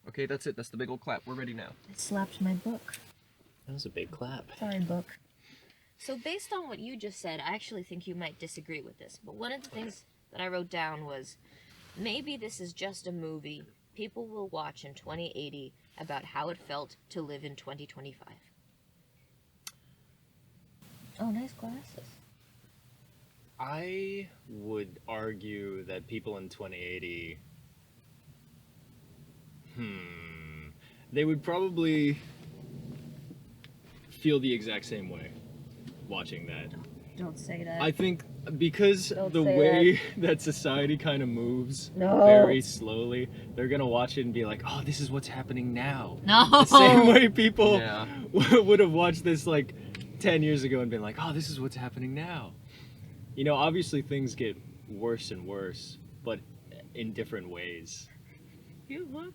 Okay, that's it. That's the big old clap. We're ready now. I slapped my book. That was a big clap. Sorry, book. So based on what you just said, I actually think you might disagree with this. But one of the things that I wrote down was, maybe this is just a movie people will watch in 2080 about how it felt to live in 2025. Oh, nice glasses. I would argue that people in 2080, they would probably feel the exact same way watching that. Don't say that. I think because Don't the say way that society kind of moves No. very slowly, they're gonna watch it and be like, "Oh, this is what's happening now." No! The same way people Yeah. would have watched this like 10 years ago and been like, "Oh, this is what's happening now." You know, obviously things get worse and worse, but in different ways. You look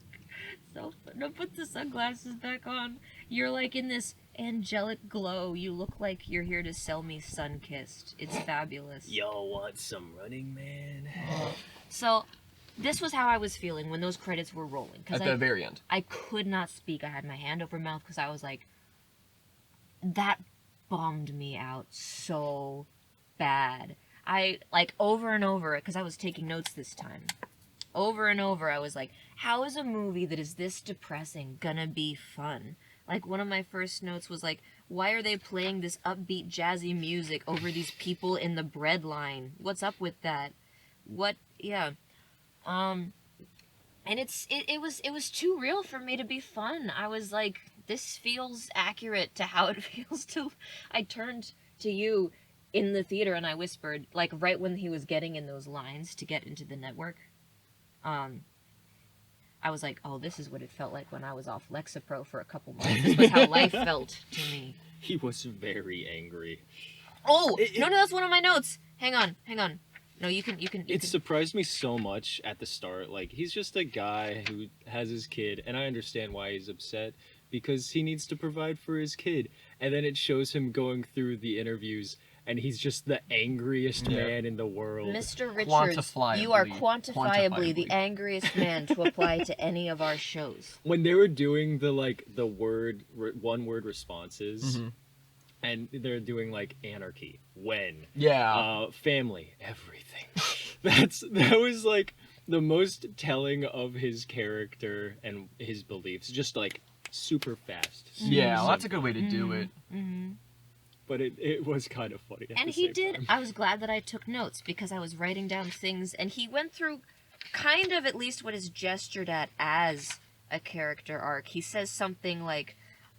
so fun. No, put the sunglasses back on. You're like in this angelic glow. You look like you're here to sell me Sunkissed. It's fabulous. Y'all want some Running Man? So, this was how I was feeling when those credits were rolling. At the very end. I could not speak. I had my hand over mouth because I was like, that bummed me out so bad. I, like, over and over, because I was taking notes this time. Over and over, I was like, how is a movie that is this depressing gonna be fun? Like, one of my first notes was like, why are they playing this upbeat jazzy music over these people in the bread line? What's up with that? What? Yeah. And it was too real for me to be fun. I was like, this feels accurate to how it feels to... I turned to you in the theater and I whispered, like, right when he was getting in those lines to get into the network, I was like, oh, this is what it felt like when I was off Lexapro for a couple months. This was how life felt to me. He was very angry. Oh, no, that's one of my notes. Hang on. No, you can. It surprised me so much at the start. Like, he's just a guy who has his kid, and I understand why he's upset, because he needs to provide for his kid. And then it shows him going through the interviews, and he's just the angriest man in the world. Mr. Richards, you are quantifiably Quantifiably. the angriest man to apply to any of our shows. When they were doing the one-word responses, and they're doing like anarchy, when, family, everything. That was like the most telling of his character and his beliefs. Just like super fast. Yeah, well, that's a good way to do it. Mm-hmm. But it was kind of funny. And he did. I was glad that I took notes because I was writing down things, and he went through kind of at least what is gestured at as a character arc. He says something like,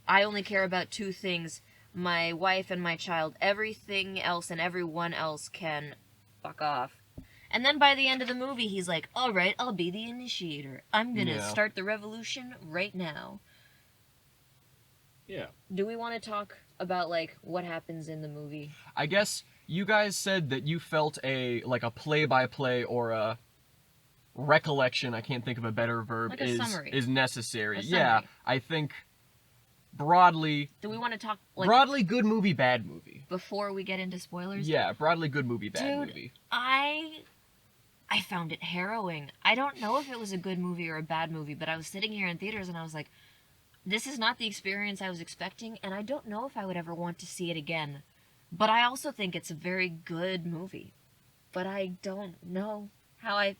I only care about two things, my wife and my child. Everything else and everyone else can fuck off. And then by the end of the movie, he's like, all right, I'll be the initiator. I'm going to start the revolution right now. Yeah. Do we want to talk about, like, what happens in the movie? I guess you guys said that you felt a play-by-play or a recollection, I can't think of a better verb, Like a summary. is necessary. A Yeah, summary. I think broadly... Do we want to talk, like... broadly good movie, bad movie. Before we get into spoilers? Yeah, broadly good movie, bad Dude, movie. I found it harrowing. I don't know if it was a good movie or a bad movie, but I was sitting here in theaters and I was like, this is not the experience I was expecting, and I don't know if I would ever want to see it again. But I also think it's a very good movie. But I don't know how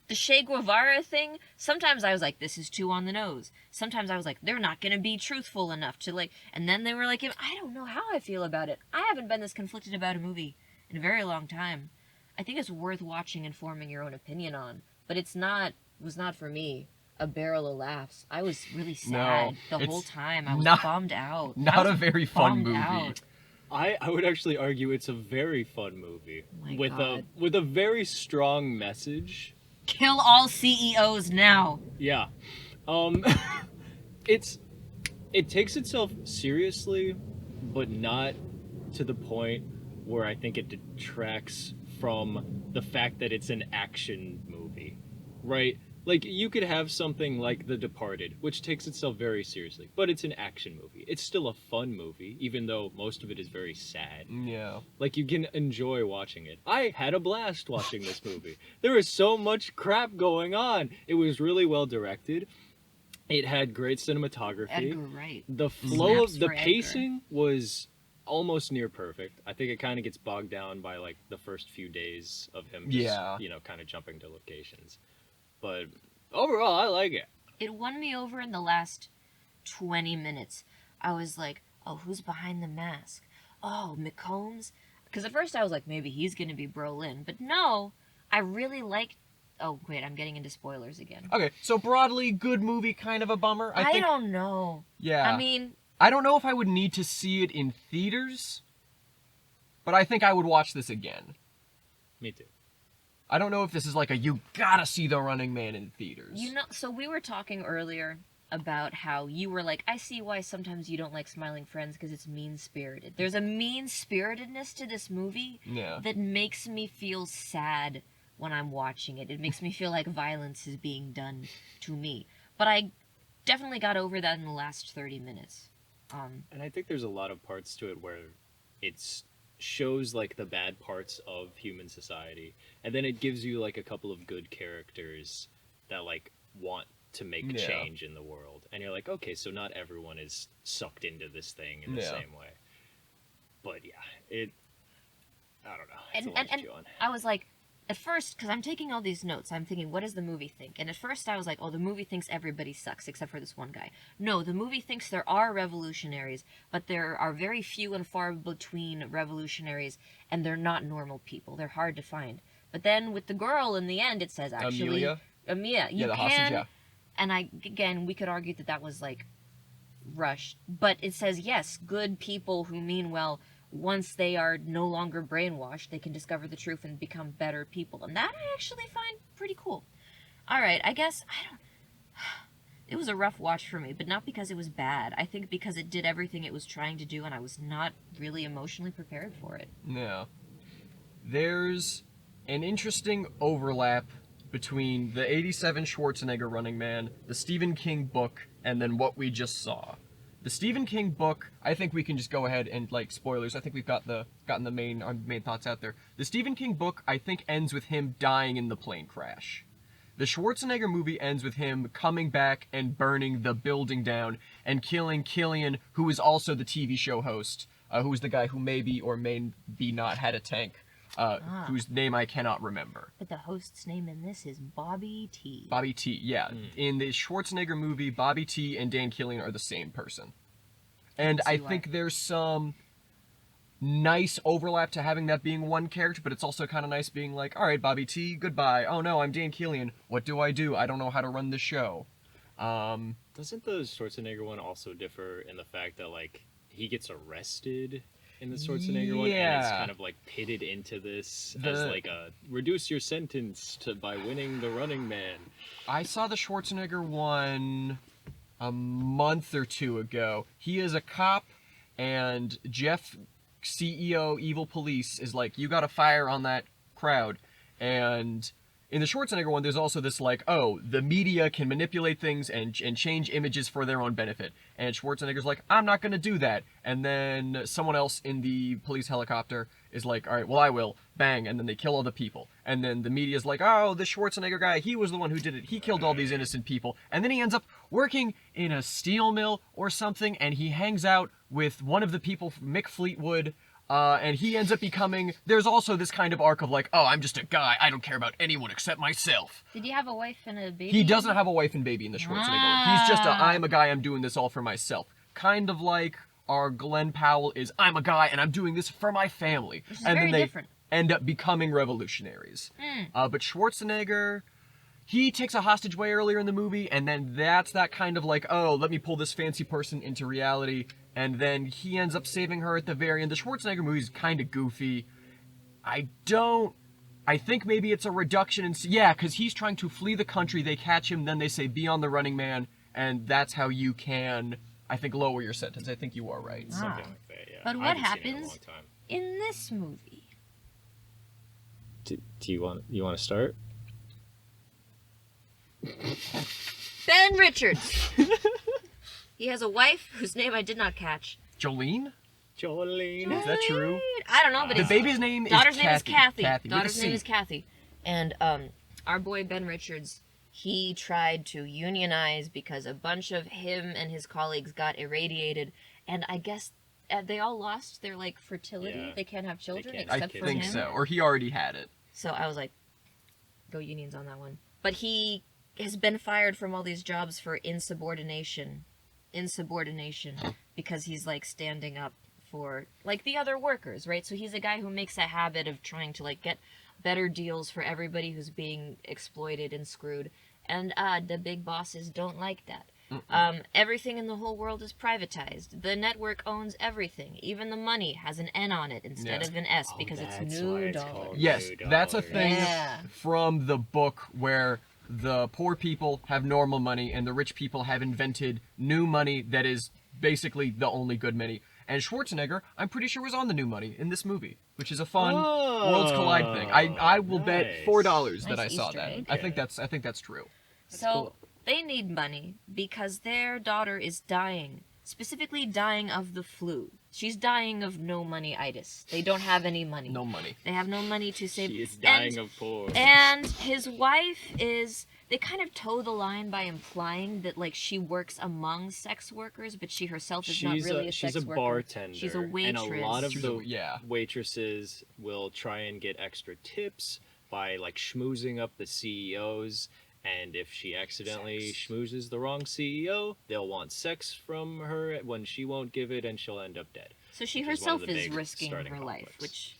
the Che Guevara thing, sometimes I was like, this is too on the nose. Sometimes I was like, they're not going to be truthful enough to, like... And then they were like, I don't know how I feel about it. I haven't been this conflicted about a movie in a very long time. I think it's worth watching and forming your own opinion on. But was not for me a barrel of laughs. I was really sad the whole time. I was bummed out. Not a very fun movie. Out. I would actually argue it's a very fun movie. My with God. with a very strong message. Kill all CEOs now. Yeah. It takes itself seriously, but not to the point where I think it detracts from the fact that it's an action movie. Right? Like, you could have something like The Departed, which takes itself very seriously, but it's an action movie. It's still a fun movie, even though most of it is very sad. Yeah. Like, you can enjoy watching it. I had a blast watching this movie. There was so much crap going on. It was really well directed. It had great cinematography. Edgar Wright. The flow Snaps of the for Edgar. pacing was almost near perfect. I think it kind of gets bogged down by like the first few days of him just, Yeah. kind of jumping to locations. But overall, I like it. It won me over in the last 20 minutes. I was like, oh, who's behind the mask? Oh, McCombs? Because at first I was like, maybe he's going to be Brolin. But no, I really liked... Oh, wait, I'm getting into spoilers again. Okay, so broadly, good movie, kind of a bummer. I think, don't know. Yeah. I mean, I don't know if I would need to see it in theaters, but I think I would watch this again. Me too. I don't know if this is like a you gotta see The Running Man in theaters. you know, so we were talking earlier about how you were like, I see why sometimes you don't like Smiling Friends because it's mean-spirited. There's a mean-spiritedness to this movie Yeah. that makes me feel sad when I'm watching it. It makes me feel like violence is being done to me. But I definitely got over that in the last 30 minutes. And I think there's a lot of parts to it where it's shows like the bad parts of human society, and then it gives you like a couple of good characters that like want to make Yeah. change in the world, and you're like, okay, so not everyone is sucked into this thing in the Yeah. same way. But yeah, I don't know. It's And, a lot to and chew on. I was like, at first, because I'm taking all these notes, I'm thinking, what does the movie think? And at first I was like, oh, the movie thinks everybody sucks except for this one guy. No, the movie thinks there are revolutionaries, but there are very few and far between revolutionaries, and they're not normal people. They're hard to find. But then with the girl in the end, it says actually... Amelia? You the can... hostage, yeah. And again, we could argue that that was like rushed. But it says, yes, good people who mean well, once they are no longer brainwashed, they can discover the truth and become better people. And that I actually find pretty cool. Alright, I guess, it was a rough watch for me, but not because it was bad. I think because it did everything it was trying to do, and I was not really emotionally prepared for it. Yeah. There's an interesting overlap between the 87 Schwarzenegger Running Man, the Stephen King book, and then what we just saw. The Stephen King book, I think we can just go ahead and, like, spoilers. I think we've gotten our main thoughts out there. The Stephen King book, I think, ends with him dying in the plane crash. The Schwarzenegger movie ends with him coming back and burning the building down and killing Killian, who is also the TV show host, who is the guy who maybe or may be not had a tank, whose name I cannot remember. But the host's name in this is Bobby T. Bobby T, yeah. In the Schwarzenegger movie, Bobby T and Dan Killian are the same person. And I think there's some nice overlap to having that being one character, but it's also kind of nice being like, all right, Bobby T, goodbye. Oh no, I'm Dan Killian. What do? I don't know how to run this show. Doesn't the Schwarzenegger one also differ in the fact that like he gets arrested in the Schwarzenegger one, and it's Yeah. kind of like pitted into this as like a reduce your sentence by winning the Running Man. I saw the Schwarzenegger one a month or two ago. He is a cop, and Jeff, CEO, Evil Police, is like, you gotta fire on that crowd. And in the Schwarzenegger one, there's also this like, oh, the media can manipulate things and change images for their own benefit. And Schwarzenegger's like, I'm not gonna do that. And then someone else in the police helicopter is like, all right, well, I will. Bang. And then they kill all the people. And then the media's like, oh, the Schwarzenegger guy, he was the one who did it. He killed all these innocent people. And then he ends up working in a steel mill or something, and he hangs out with one of the people, Mick Fleetwood, and he ends up becoming... There's also this kind of arc of like, oh, I'm just a guy. I don't care about anyone except myself. Did he have a wife and a baby? He doesn't have a wife and baby in the Schwarzenegger one. He's just I'm a guy, I'm doing this all for myself. Kind of like our Glenn Powell is, I'm a guy and I'm doing this for my family. Which is and very then they different. end up becoming revolutionaries. But Schwarzenegger... He takes a hostage way earlier in the movie, and then that's that kind of like, oh, let me pull this fancy person into reality, and then he ends up saving her at the very end. The Schwarzenegger movie is kind of goofy. I think maybe it's a reduction in... Yeah, because he's trying to flee the country, they catch him, then they say, be on the Running Man, and that's how you can, I think, lower your sentence. I think you are right. Something like that, yeah. But I what haven't seen it in a happens long time. in this movie? Do you want to start? Ben Richards. He has a wife whose name I did not catch. Jolene? Jolene. Is that true? I don't know, but The his baby's name is daughter's name is Kathy. Kathy, with a Daughter's name C. is Kathy. And our boy Ben Richards he tried to unionize because a bunch of him and his colleagues got irradiated, and I guess they all lost their like fertility. Yeah. They can't have children can't I except for think him. so. Or he already had it. So I was like, go unions on that one. But he has been fired from all these jobs for insubordination, because he's like standing up for like the other workers, right? So he's a guy who makes a habit of trying to like get better deals for everybody who's being exploited and screwed. And the big bosses don't like that. Everything in the whole world is privatized. The network owns everything. Even the money has an N on it instead Yeah. of an S because it's that's why new it's dollars. called Yes, New that's a dollars. thing Yeah. from the book where the poor people have normal money and the rich people have invented new money that is basically the only good money. And Schwarzenegger, I'm pretty sure, was on the new money in this movie, which is a fun Worlds Collide thing. I will bet nice. $4 that I Nice saw Easter that. egg. I think that's true. So cool. they need money because their daughter is dying, specifically dying of the flu. She's dying of no money-itis. They don't have any money. No money. They have no money to save. She is dying of poor. And his wife is. They kind of toe the line by implying that like she works among sex workers, but she herself is not really a she's sex a worker. bartender. She's a waitress. And a lot of She's the yeah. waitresses will try and get extra tips by like schmoozing up the CEOs. And if she accidentally schmoozes the wrong CEO, they'll want sex from her when she won't give it, and she'll end up dead. So she which is one of herself the is big risking starting her life, conflicts. which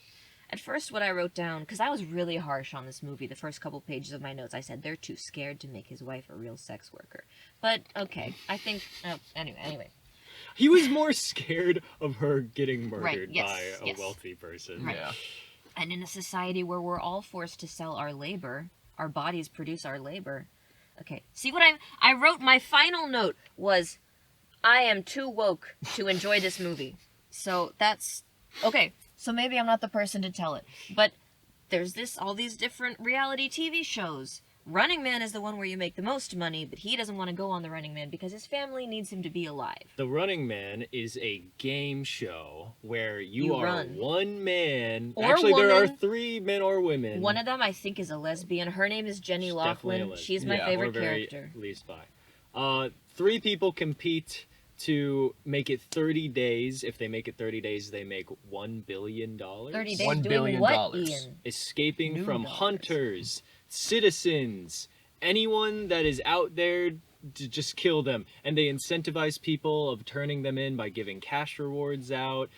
at first what I wrote down, because I was really harsh on this movie, the first couple pages of my notes, I said they're too scared to make his wife a real sex worker. But okay, I think, anyway. He was more scared of her getting murdered yes, by a yes. wealthy person. Right. Yeah. And in a society where we're all forced to sell our labor, our bodies produce our labor. Okay, see what I wrote, my final note was, I am too woke to enjoy this movie. So that's, okay, so maybe I'm not the person to tell it, but there's all these different reality TV shows. Running Man is the one where you make the most money, but he doesn't want to go on the Running Man because his family needs him to be alive. The Running Man is a game show where you are run. one man. Or Actually, there are woman. 3 men or women. One of them, I think, is a lesbian. Her name is Jenny She's definitely a Laughlin. lesbian. She's my Yeah, favorite or very character. least bi. 3 people compete to make it 30 days. If they make it 30 days, they make $1 billion. 30 days $1 doing billion. what, Ian? Escaping New from dollars. hunters, citizens, anyone that is out there to just kill them. And they incentivize people of turning them in by giving cash rewards out.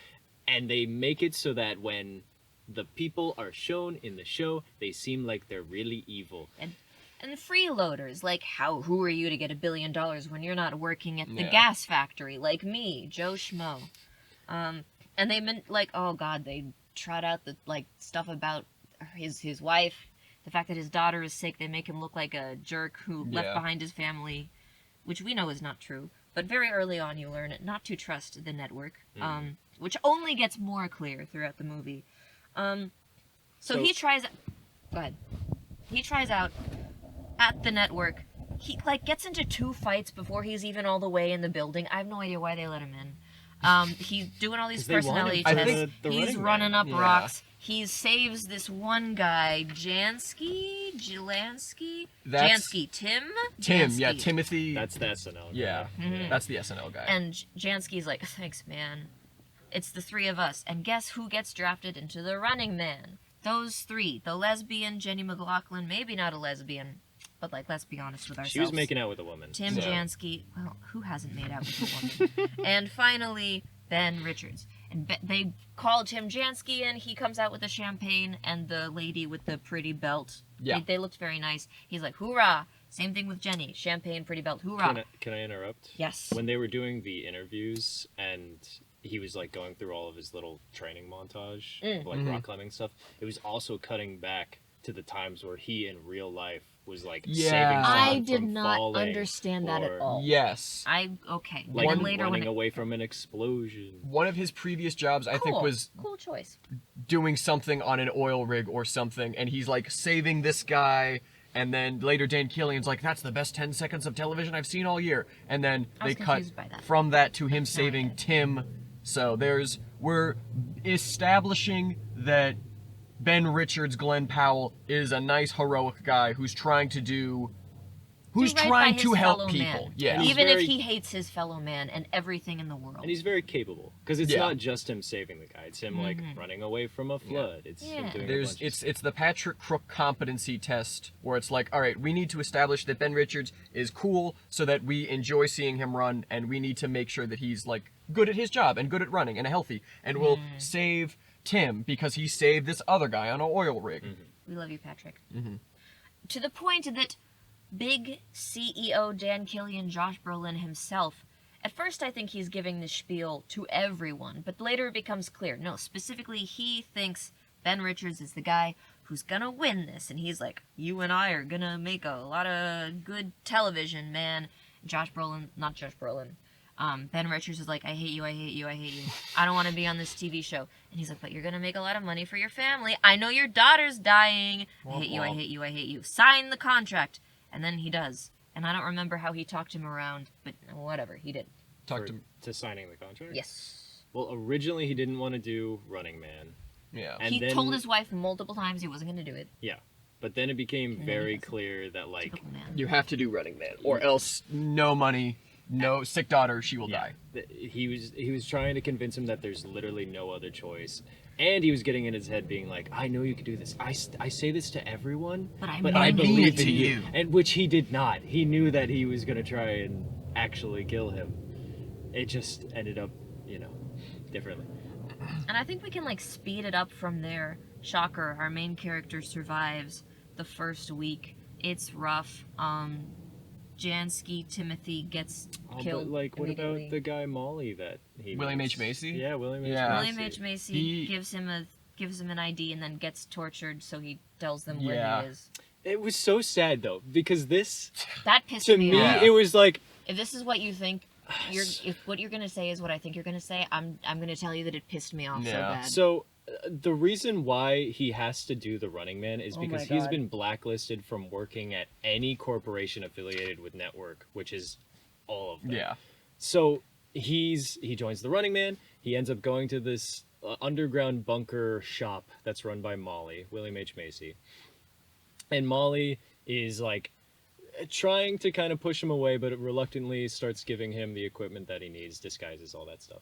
And they make it so that when the people are shown in the show, they seem like they're really evil. And freeloaders, like who are you to get $1 billion when you're not working at the Yeah. gas factory, like me, Joe Schmo. And they meant like, oh god, they trot out the like stuff about his wife, the fact that his daughter is sick. They make him look like a jerk who left Yeah. behind his family, which we know is not true. But very early on, you learn not to trust the network, which only gets more clear throughout the movie. So he tries. Go ahead. He tries out at the network. He like gets into 2 fights before he's even all the way in the building. I have no idea why they let him in. He's doing all these 'Cause they want personality him to tests. be the He's Running Man. running up Yeah. rocks. He saves this one guy, Jansky. Tim. Tim, yeah, Jansky. Timothy. That's the SNL. yeah, Mhm. that's the SNL guy. And Jansky's like, thanks, man. It's the 3 of us. And guess who gets drafted into the Running Man? Those 3. The lesbian, Jenny McLaughlin, maybe not a lesbian, but like, let's be honest with ourselves. She was making out with a woman. Tim Yeah. Jansky. Well, who hasn't made out with a woman? And finally, Ben Richards. And they call Tim Jansky in. He comes out with the champagne and the lady with the pretty belt. Yeah. They looked very nice. He's like, hoorah! Same thing with Jenny. Champagne, pretty belt, hoorah! Can I interrupt? Yes. When they were doing the interviews and he was like going through all of his little training montage, of, like Mhm. rock climbing stuff, it was also cutting back to the times where he in real life was like Yeah. saving I someone did from not falling understand that at or, all. Yes. Okay. Like Then later when running away from an explosion. One of his previous jobs, I think, was cool choice. doing something on an oil rig or something, and he's like saving this guy, and then later Dan Killian's like, that's the best 10 seconds of television I've seen all year. And then I was they cut confused by that. from that to him Sorry. saving Tim. So we're establishing that Ben Richards, Glenn Powell, is a nice heroic guy who's trying to do who's Do right by trying his to help fellow people. man. Yeah. And he's Even very- if he hates his fellow man and everything in the world. And he's very capable because it's Yeah. not just him saving the guy; it's him like Mhm. running away from a flood. It's him Yeah. doing a There's bunch of it's stuff. it's the Patrick Crook competency test where it's like, all right, we need to establish that Ben Richards is cool so that we enjoy seeing him run, and we need to make sure that he's like good at his job and good at running and healthy, and will save Tim because he saved this other guy on an oil rig. We love you, Patrick. Mhm. To the point that big CEO Dan Killian, Josh Brolin himself, at first I think he's giving the spiel to everyone, but later it becomes clear. No, specifically he thinks Ben Richards is the guy who's gonna win this, and he's like, you and I are gonna make a lot of good television, man. Josh Brolin, not Josh Brolin, Ben Richards is like, I hate you, I hate you, I hate you. I don't want to be on this TV show. And he's like, but you're going to make a lot of money for your family. I know your daughter's dying. I hate you, I hate you, I hate you. Sign the contract. And then he does. And I don't remember how he talked him around, but whatever, he did. Talk to to signing the contract. Yes. Well, originally he didn't want to do Running Man, yeah. and he then told his wife multiple times he wasn't going to do it. but then it became And then very he doesn't. clear that like Typical man. You have to do Running Man, or else no money, no sick daughter, she will die. he was trying to convince him that there's literally no other choice. And he was getting in his head being like, I know you can do this. I say this to everyone, But I but mean I it believe to in you. you. And which he did not. He knew that he was going to try and actually kill him. It just ended up, differently. And I think we can like speed it up from there. Shocker, our main character survives the first week. It's rough. Jansky Timothy gets killed. But like, what about immediately. the guy Molly that he William meets? H. Macy? Yeah, William H. Yeah. Macy. William H. Macy He- gives him an ID and then gets tortured, so he tells them where Yeah. he is. It was so sad though, because this That pissed to me me off. it was like If this is what you think, if what you're gonna say is what I think you're gonna say, I'm gonna tell you that it pissed me off so Yeah. bad. so. The reason why he has to do the Running Man is Oh my because he's God. been blacklisted from working at any corporation affiliated with Network, which is all of them. Yeah. So he joins the Running Man. He ends up going to this underground bunker shop that's run by Molly, William H. Macy. And Molly is like trying to kind of push him away, but reluctantly starts giving him the equipment that he needs, disguises, all that stuff.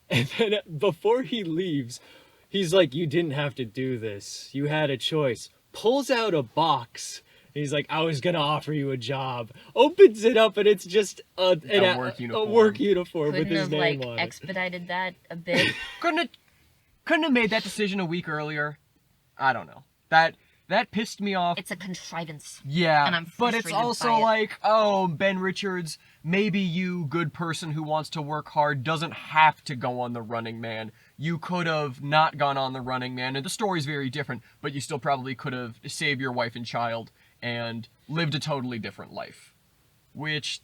And then before he leaves, he's like, you didn't have to do this. You had a choice. Pulls out a box. He's like, I was going to offer you a job. Opens it up, and it's just a work a uniform. work uniform with Couldn't his have name like on it. expedited that a bit. Couldn't have made that decision a week earlier. I don't know. That pissed me off. It's a contrivance. Yeah, and I'm but it's frustrated also by it. like, oh, Ben Richards, maybe you, good person who wants to work hard, doesn't have to go on the Running Man. You could have not gone on the Running Man, and the story's very different, but you still probably could have saved your wife and child and lived a totally different life. Which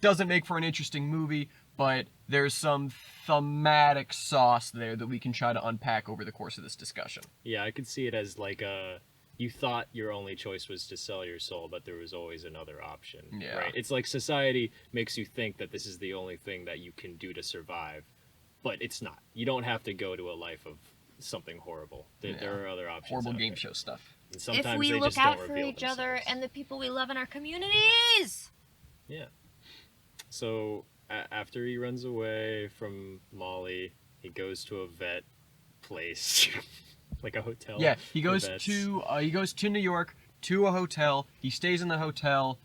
doesn't make for an interesting movie, but there's some thematic sauce there that we can try to unpack over the course of this discussion. Yeah, I could see it as like you thought your only choice was to sell your soul, but there was always another option. Yeah. Right? It's like society makes you think that this is the only thing that you can do to survive, but it's not. You don't have to go to a life of something horrible. There are other options. Horrible out game there. show stuff. And sometimes If we they look just out don't for reveal each other themselves. and the people we love in our communities. Yeah. So after he runs away from Molly, he goes to a vet place, like a hotel. Yeah, he for goes vets. to New York to a hotel. He stays in the hotel,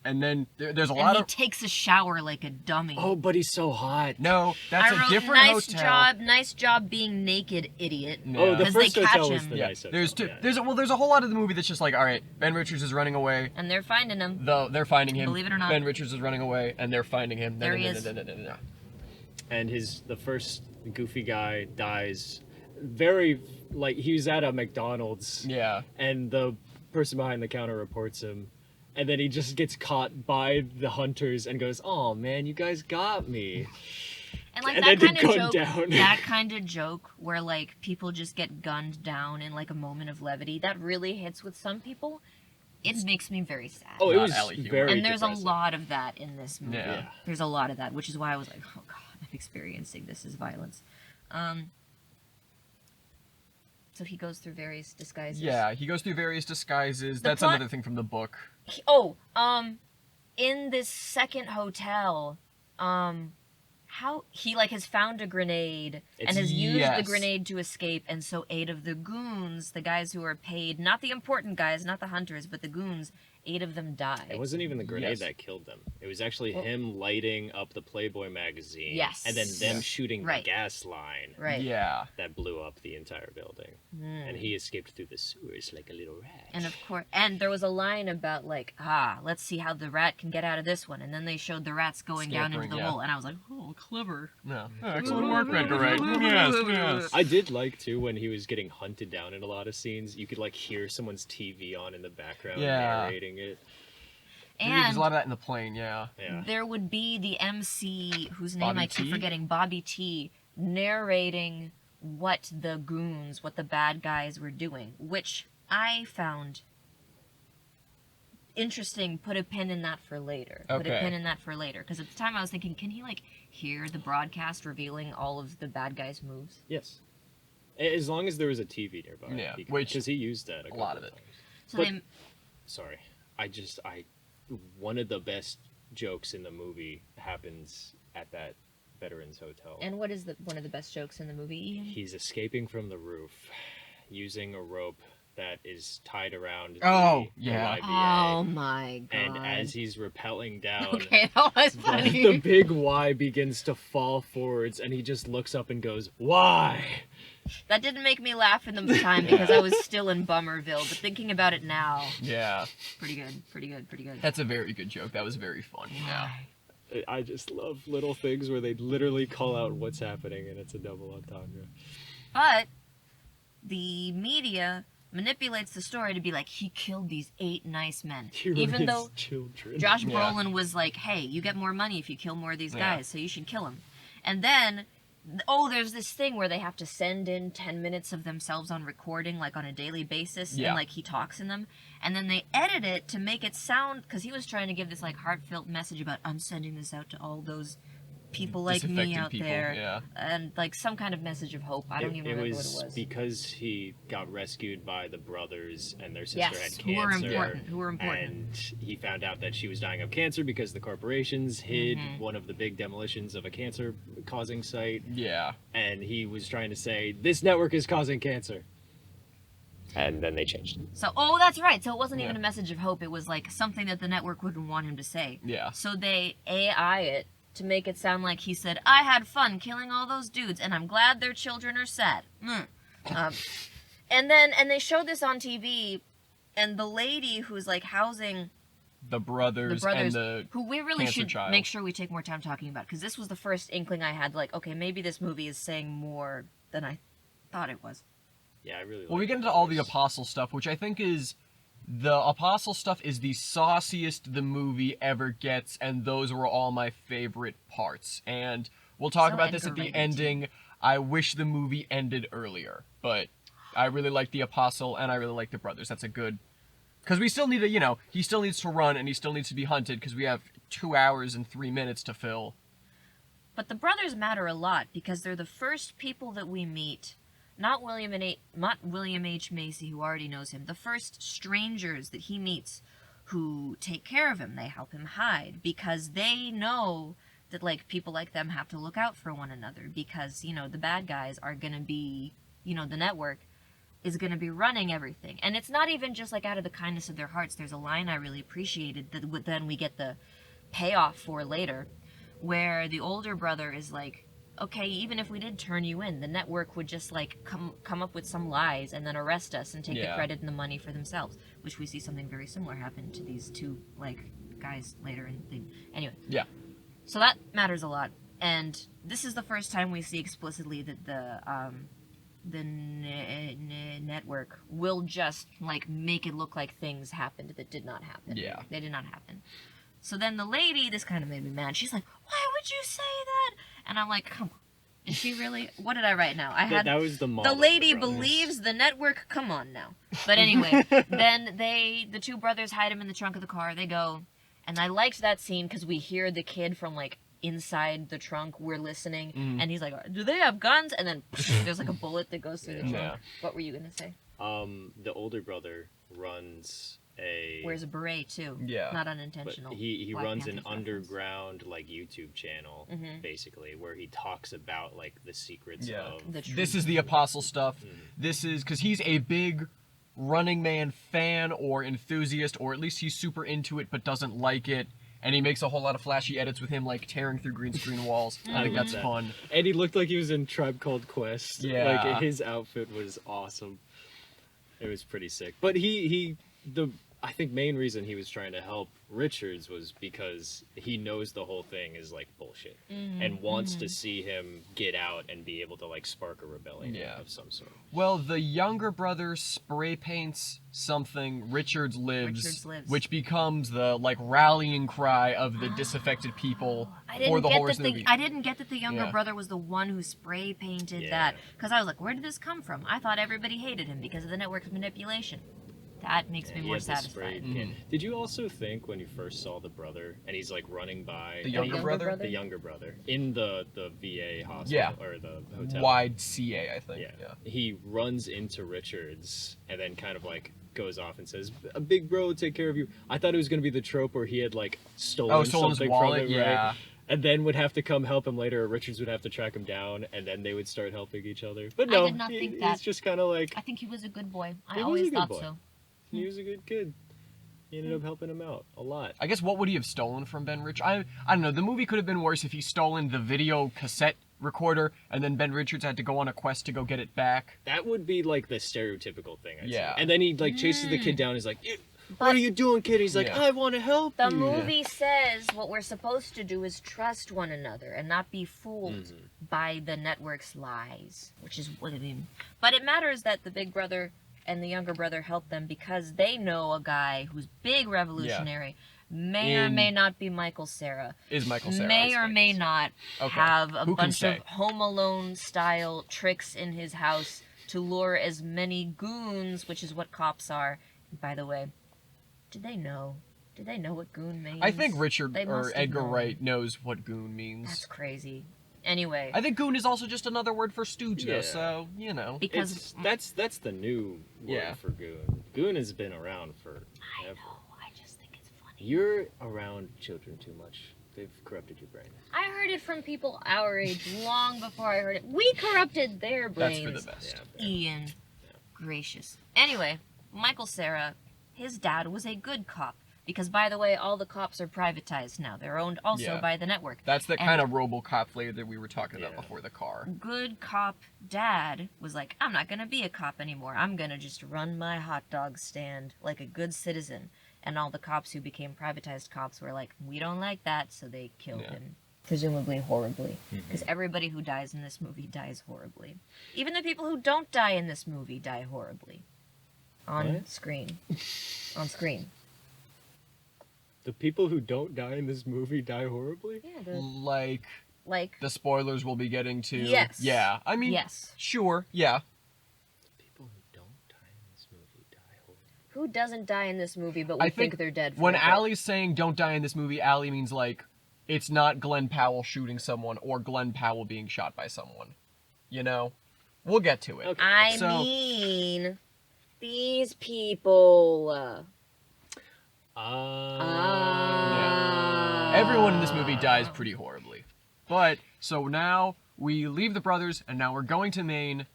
and then there's a And lot he of takes a shower like a dummy. Oh, but he's so hot. no. That's I a wrote, different nice hotel. nice job being naked, idiot. Yeah. Oh, the 'Cause they first catch hotel was him. the Yeah, nice hotel. there's two. Yeah, There's a whole lot of the movie that's just like, all right, Ben Richards is running away. And they're finding him. Though they're finding him. Believe it or not. Ben Richards is running away, and they're finding him. There he is. And the first goofy guy dies. Very like he was at a McDonald's. Yeah. And the person behind the counter reports him. And then he just gets caught by the hunters and goes, "Oh man, you guys got me." And like And that then kind they of gun joke, down. that kind of joke where like people just get gunned down in like a moment of levity, that really hits with some people. It makes me very sad. Oh, it Not was alley humor. very and there's depressing. a lot of that in this movie. Yeah. There's a lot of that, which is why I was like, oh god, I'm experiencing this as violence. So he goes through various disguises. Yeah, he goes through various disguises. The That's plot- another thing from the book. In this second hotel, how he like has found a grenade and has used the Yes. grenade to escape, and so 8 of the goons, the guys who are paid, not the important guys, not the hunters, but the goons, 8 of them die. It wasn't even the grenade Yes. that killed them. It was actually Well- him lighting up the Playboy magazine. Yes. And then them Yeah. shooting Right. the gas line Right. Yeah. that blew up the entire building. Mm. And he escaped through the sewers like a little rat. And of course, and there was a line about like, let's see how the rat can get out of this one, and then they showed the rats going down into Scampering, the yeah. hole, and I was like, oh, clever. No. Excellent work, Edgar Wright. Yes, yes. I did like too when he was getting hunted down in a lot of scenes. You could like hear someone's TV on in the background Yeah. narrating it. There's And a lot of that in the plane, yeah. Yeah. there would be the MC, whose name Bobby I keep T? forgetting, Bobby T, narrating what the goons, what the bad guys were doing, which I found interesting. Put a pin in that for later. Put a Okay. pin in that for later. Because at the time I was thinking, can he like hear the broadcast revealing all of the bad guys' moves? Yes. As long as there was a TV nearby. Yeah, Because he used that a lot couple of it. times. So But- they, Sorry. One of the best jokes in the movie happens at that Veterans Hotel. and what is one of the best jokes in the movie, Ian? He's escaping from the roof using a rope that is tied around Oh, the yeah. Oh YBA. my god. And as he's rappelling down, Okay, that was the funny. big Y begins to fall forwards, and he just looks up and goes, "Why?" That didn't make me laugh in the time because I was still in Bummerville, but thinking about it now, Yeah. pretty good. That's a very good joke. That was very fun. Yeah. I just love little things where they literally call out what's happening, and it's a double entendre. But the media manipulates the story to be like, he killed these 8 nice men. Here are Even his though children. Josh Yeah. Brolin was like, hey, you get more money if you kill more of these Yeah. guys, so you should kill them. And then, there's this thing where they have to send in 10 minutes of themselves on recording, like on a daily basis, Yeah. and like he talks in them. And then they edit it to make it sound, because he was trying to give this like heartfelt message about, I'm sending this out to all those people like me Disaffected out people, there. yeah. And like some kind of message of hope. I don't even remember what it was. because he got rescued by the brothers, and their sister had Yes, cancer. who were important. And he found out that she was dying of cancer because the corporations hid Mhm. one of the big demolitions of a cancer-causing site, Yeah. and he was trying to say, "This network is causing cancer." And then they changed it. So, that's right. So it wasn't even Yeah. a message of hope. It was like something that the network wouldn't want him to say. Yeah. So they AI it to make it sound like he said, I had fun killing all those dudes, and I'm glad their children are sad. And they showed this on TV, and the lady who's like housing The brothers, and the who we really cancer should child. make sure we take more time talking about, because this was the first inkling I had, like, okay, maybe this movie is saying more than I thought it was. Yeah, I really. Well, we like get into all the brothers. Apostle stuff, which I think is the Apostle stuff is the sauciest the movie ever gets, and those were all my favorite parts. And we'll talk So about this at the Edgar-rated, too. ending. I wish the movie ended earlier, but I really like the Apostle and I really like the brothers. That's a good, because we still need to, he still needs to run and he still needs to be hunted because we have 2 hours and 3 minutes to fill. But the brothers matter a lot because they're the first people that we meet. Not William H. Macy, who already knows him. The first strangers that he meets who take care of him. They help him hide because they know that like people like them have to look out for one another because, the bad guys are going to be, the network is going to be running everything. And it's not even just like out of the kindness of their hearts. There's a line I really appreciated that then we get the payoff for later where the older brother is like, okay, even if we did turn you in, the network would just like come up with some lies and then arrest us and take the Yeah. credit and the money for themselves, which we see something very similar happen to these 2 like guys later in the thing. Anyway. Yeah. So that matters a lot, and this is the first time we see explicitly that the network will just like make it look like things happened that did not happen. Yeah. They did not happen. So then the lady, this kind of made me mad. She's like, "Why would you say that?" And I'm like, "Come on, is she really?" What did I write now? I had That was the mom. the of lady brothers. believes the network. Come on now. But anyway, then the 2 brothers hide him in the trunk of the car. They go, and I liked that scene because we hear the kid from like inside the trunk. We're listening, and he's like, "Do they have guns?" And then there's like a bullet that goes through the trunk. Yeah. What were you gonna say? The older brother runs Wears a beret too. Yeah. Not but unintentional. he Black runs an Panthers reference. underground like YouTube channel Mhm. basically where he talks about like the secrets Yeah. of The This is the Apostle stuff. This is because he's a big Running Man fan or enthusiast, or at least he's super into it but doesn't like it. And he makes a whole lot of flashy edits with him like tearing through green screen walls. I think love that's that. fun. And he looked like he was in Tribe Called Quest. Yeah. Like his outfit was awesome. It was pretty sick. But I think main reason he was trying to help Richards was because he knows the whole thing is like bullshit and wants to see him get out and be able to like spark a rebellion Yeah. of some sort. Well, the younger brother spray paints something, Richards lives, Richards lives. which becomes the like rallying cry of the disaffected people I for didn't the get horrors that movie. I didn't get that the younger Yeah. brother was the one who spray painted Yeah. that, because I was like, where did this come from? I thought everybody hated him because of the network's manipulation. That makes me He more had the spray satisfied. can. Did you also think when you first saw the brother and he's like running by The younger brother? the younger brother in the VA hospital Yeah. or the hotel? Wide CA, I think. Yeah. Yeah. He runs into Richards and then kind of like goes off and says, "A big bro will take care of you." I thought it was gonna be the trope where he had like stolen Stolen his something wallet. from him, Yeah. right? And then would have to come help him later, or Richards would have to track him down, and then they would start helping each other. But I no, did not think that. he's just kind of like I think he was a good boy. I He was a always good thought boy. so. he was a good kid. He ended up helping him out a lot. I guess what would he have stolen from Ben Rich? I don't know. The movie could have been worse if he stolen the video cassette recorder and then Ben Richards had to go on a quest to go get it back. That would be like the stereotypical thing. I'd Yeah. say. And then he like chases the kid down. He's like, "What But- are you doing, kid?" He's like, Yeah. "I want to help The you." movie says what we're supposed to do is trust one another and not be fooled by the network's lies, which is what I mean. But it matters that the big brother and the younger brother help them because they know a guy who's big revolutionary, may or may not be Michael Cera, Is Michael Cera? may or may not Okay. have a Who can bunch say? of Home Alone style tricks in his house to lure as many goons, which is what cops are. By the way, did they know? Did they know what goon means? I think Richard They or must have Edgar known. Wright knows what goon means. That's crazy. Anyway, I think goon is also just another word for stooge, Yeah. though. So you know. because That's the new word Yeah. for goon. Goon has been around forever. I just think it's funny. You're around children too much. They've corrupted your brain. I heard it from people our age long before I heard it. We corrupted their That's brains. for the best. Yeah. Ian, gracious. Anyway, Michael Cera, his dad was a good cop. Because, by the way, all the cops are privatized now. They're owned also Yeah. by the network. That's the And- kind of RoboCop flavor that we were talking about Yeah. before the car. Good cop dad was like, I'm not going to be a cop anymore. I'm going to just run my hot dog stand like a good citizen. And all the cops who became privatized cops were like, we don't like that, so they killed Yeah. him. Presumably horribly. Because everybody who dies in this movie dies horribly. Even the people who don't die in this movie die horribly. On What? screen. On screen. The people who don't die in this movie die horribly? Yeah, Like the spoilers we'll be getting to. Yes. Yeah. I mean, yes. sure. Yeah. People who don't die in this movie die horribly. Who doesn't die in this movie, but we I think think they're dead When forever? Allie's saying "don't die in this movie," Allie means like it's not Glenn Powell shooting someone or Glenn Powell being shot by someone. You know, we'll get to it. Okay. I So- mean, these people. Everyone in this movie dies pretty horribly. But so now we leave the brothers, and now we're going to Maine.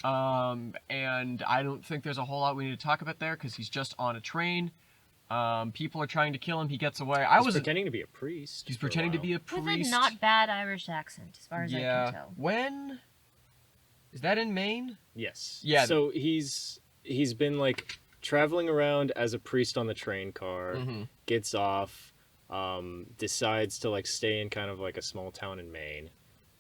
And I don't think there's a whole lot we need to talk about there because he's just on a train. People are trying to kill him. He gets away. He's pretending to be a priest. He's for a pretending to while. be a With priest. a not bad Irish accent, as far as I Yeah. can tell. When is that in Maine? Yes. Yeah. So he's been like traveling around as a priest on the train car, Mhm. gets off, decides to like stay in kind of like a small town in Maine,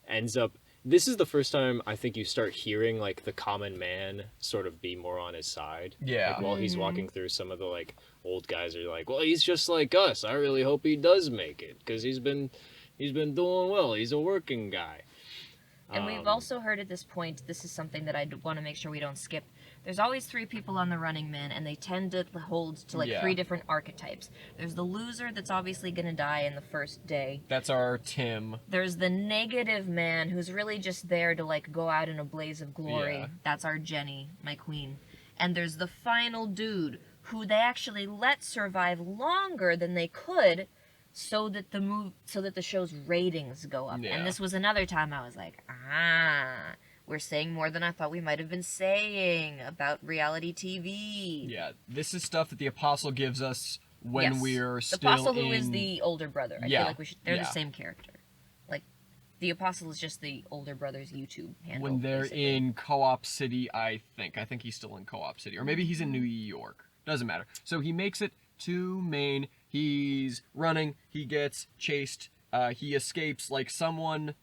ends up. This is the first time I think you start hearing like the common man sort of be more on his side. Yeah. Like while he's walking through, some of the like old guys are like, "Well, he's just like us. I really hope he does make it because he's been doing well. He's a working guy." And we've also heard at this point, this is something that I want to make sure we don't skip. There's always three people on the Running Man, and they tend to hold to like Yeah. three different archetypes. There's the loser that's obviously going to die in the first day. That's our Tim. There's the negative man who's really just there to like go out in a blaze of glory. Yeah. That's our Jenny, my queen. And there's the final dude who they actually let survive longer than they could, so that the show's ratings go up. Yeah. And this was another time I was like, we're saying more than I thought we might have been saying about reality TV. Yeah, this is stuff that the Apostle gives us when Yes. we're The still Apostle, in... who is the older brother. I Yeah, feel like they're yeah. the same character. Like, the Apostle is just the older brother's YouTube handle. when they're basically. in Co-op City, I think he's still in Co-op City, or maybe he's in New York. Doesn't matter. So he makes it to Maine. He's running. He gets chased. He escapes like someone.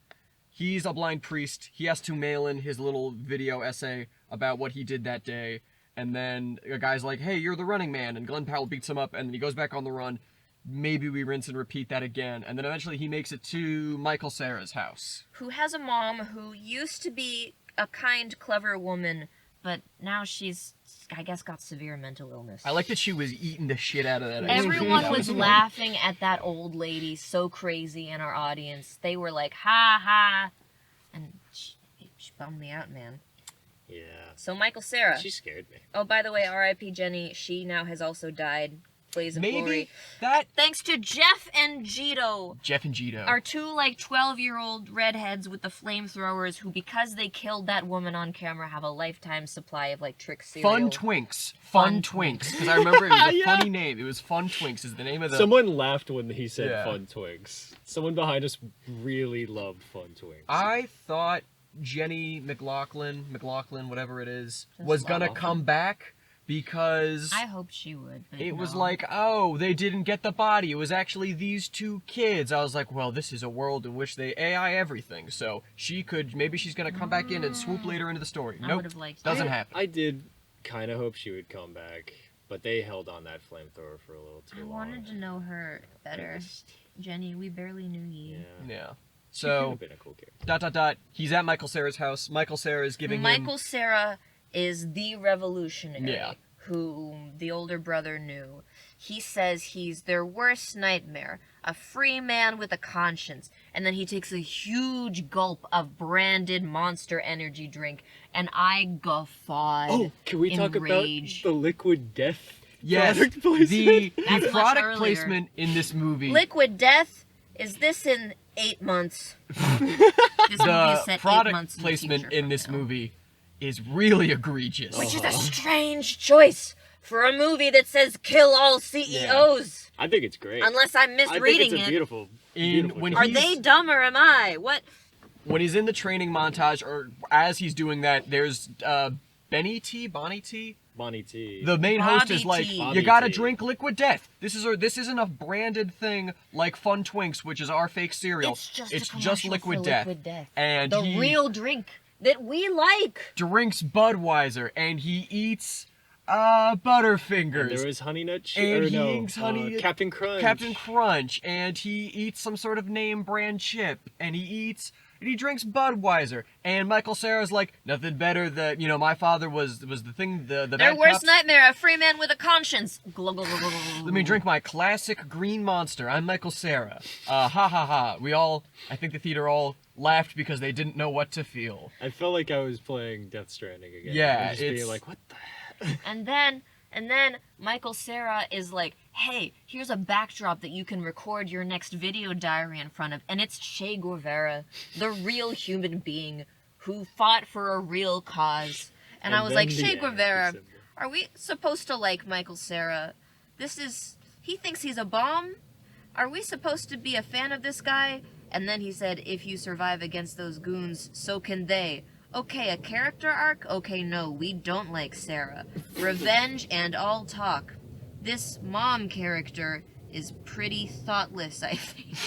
He's a blind priest. He has to mail in his little video essay about what he did that day. And then a guy's like, hey, you're the running man. And Glenn Powell beats him up, and he goes back on the run. Maybe we rinse and repeat that again. And then eventually he makes it to Michael Cera's house. Who has a mom who used to be a kind, clever woman, but now she's, I guess, got severe mental illness. I like that she was eating the shit out of that. Everyone That was fun. laughing at that old lady so crazy in our audience. They were like, ha ha. And she bummed me out, man. Yeah. So Michael Cera. She scared me. Oh, by the way, R.I.P. Jenny. She now has also died. Blaze of Maybe glory. that... Thanks to Jeff and Gito. Jeff and Gito. Are two, like, 12-year-old redheads with the flamethrowers who, because they killed that woman on camera, have a lifetime supply of, like, trick cereal. Fun Twinks. Fun Fun Twinks. Because I remember it was a funny name. It was Fun Twinks is the name of the... Someone laughed when he said Yeah. Fun Twigs. Someone behind us really loved Fun Twigs. I thought Jenny McLaughlin, whatever it is, was gonna Wow. come back because I hoped she would, but it was no. like, oh, they didn't get the body. It was actually these two kids. I was like, well, this is a world in which they AI everything. So maybe she's gonna come back in and swoop later into the story. I Nope, would've liked doesn't that. happen. I did kind of hope she would come back, but they held on that flamethrower for a little too I long. wanted to know her better. Jenny, we barely knew you. Yeah. Yeah. She could So have been a cool character. ... He's at Michael Cera's house. Michael Cera is giving him... Michael Cera is the revolutionary Yeah. whom the older brother knew. He says he's their worst nightmare, a free man with a conscience, and then he takes a huge gulp of branded Monster energy drink, and I guffawed. Oh, can we talk in rage. about the liquid death Yes, product placement? the That's much product earlier. placement in this movie... Liquid Death? Is this in 8 months? This movie is the set 8 product months in the placement future in from this now. movie is really egregious. Which is a strange choice for a movie that says kill all CEOs. I think it's great. Unless I'm I think misreading it's a it. beautiful, In- beautiful when choice. Are he's- they dumb or am I? What? When he's in the training montage, or as he's doing that, there's Bonnie T, Bonnie T. the main host is Bobby like, T. you Bobby gotta T. drink Liquid Death. This isn't a branded thing like Fun Twinks, which is our fake cereal. It's just It's a just commercial Liquid for Death. Liquid Death. And The he real drink that we like. drinks Budweiser, and he eats Butterfingers. And there was Honey Nut And or he no, eats honey- Captain Crunch. Captain Crunch, and he eats some sort of name brand chip, and he drinks Budweiser, and Michael Cera's like, nothing better than, my father was the thing, the Their bad worst cops. nightmare, a free man with a conscience. Glug, glug, glug, glug, glug. Let me drink my classic green monster. I'm Michael Cera. Ha ha ha. I think the theater all laughed because they didn't know what to feel. I felt like I was playing Death Stranding again. Yeah, And just it's- being like, what the heck? And then Michael Cera is like, hey, here's a backdrop that you can record your next video diary in front of. And it's Che Guevara, the real human being who fought for a real cause. And I was then like, the Che anarchy Guevara, symbol. are we supposed to like Michael Cera? He thinks he's a bomb? Are we supposed to be a fan of this guy? And then he said, if you survive against those goons, so can they. Okay, a character arc? Okay, no, we don't like Sarah. Revenge and all talk. This mom character is pretty thoughtless, I think.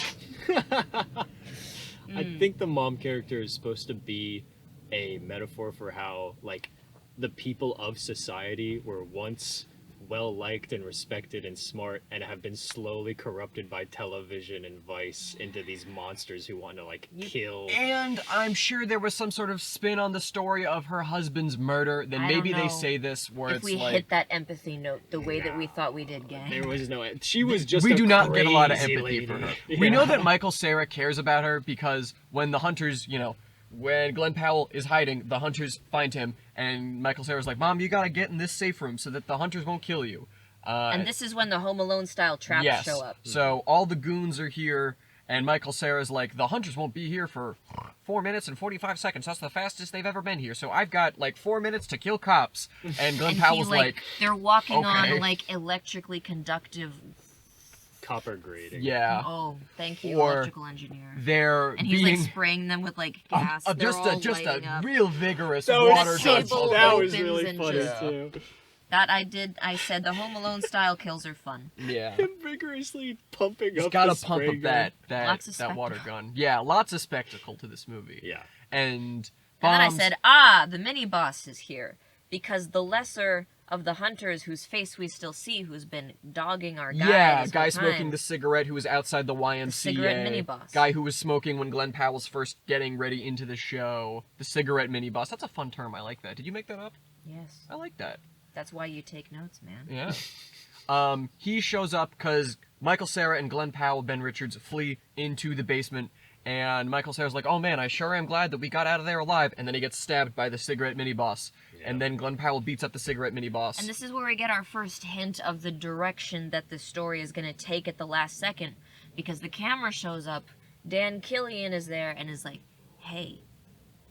I think the mom character is supposed to be a metaphor for how, like, the people of society were once well liked and respected and smart and have been slowly corrupted by television and vice into these monsters who want to, like, kill. And I'm sure there was some sort of spin on the story of her husband's murder. Then I maybe don't they know say this where If it's we like, hit that empathy note the way that we thought we did, gang. There was no. She was just. we a do not get a lot of crazy empathy for lady. her. Yeah. We know that Michael Cera cares about her because when the hunters, when Glenn Powell is hiding, the hunters find him, and Michael Cera's like, Mom, you gotta get in this safe room so that the hunters won't kill you. And this is when the Home Alone style traps yes. show up. So all the goons are here, and Michael Cera's like, the hunters won't be here for 4 minutes and 45 seconds. That's the fastest they've ever been here. So I've got like 4 minutes to kill cops. And Glenn And Powell's like, they're walking okay. on like electrically conductive. Copper grating. yeah. Oh, thank you, Or electrical engineer. They're And he's being like spraying them with like gas. They're just all a lighting up. real vigorous That water was, gun. table that was opens really and funny just- too. That I did. I said the Home Alone style kills are fun. Yeah. Him vigorously pumping He's up gotta the pump spray up gun. Lots of that water spectacle. gun. Yeah, lots of spectacle to this movie. Yeah. And And then I bombs. said, the mini boss is here. Because the lesser of the hunters whose face we still see, who's been dogging our guy. yeah, this guy whole smoking time, the cigarette who was outside the YMCA. cigarette mini boss. Guy who was smoking when Glenn Powell's first getting ready into the show. The cigarette mini boss. That's a fun term. I like that. Did you make that up? Yes, I like that. that's why you take notes, man. Yeah. He shows up because Michael Cera and Glenn Powell, Ben Richards, flee into the basement. And Michael Cera's like, oh man, I sure am glad that we got out of there alive. And then he gets stabbed by the cigarette mini boss. Yeah. And then Glenn Powell beats up the cigarette mini boss. And this is where we get our first hint of the direction that the story is going to take at the last second. Because the camera shows up, Dan Killian is there and is like, hey,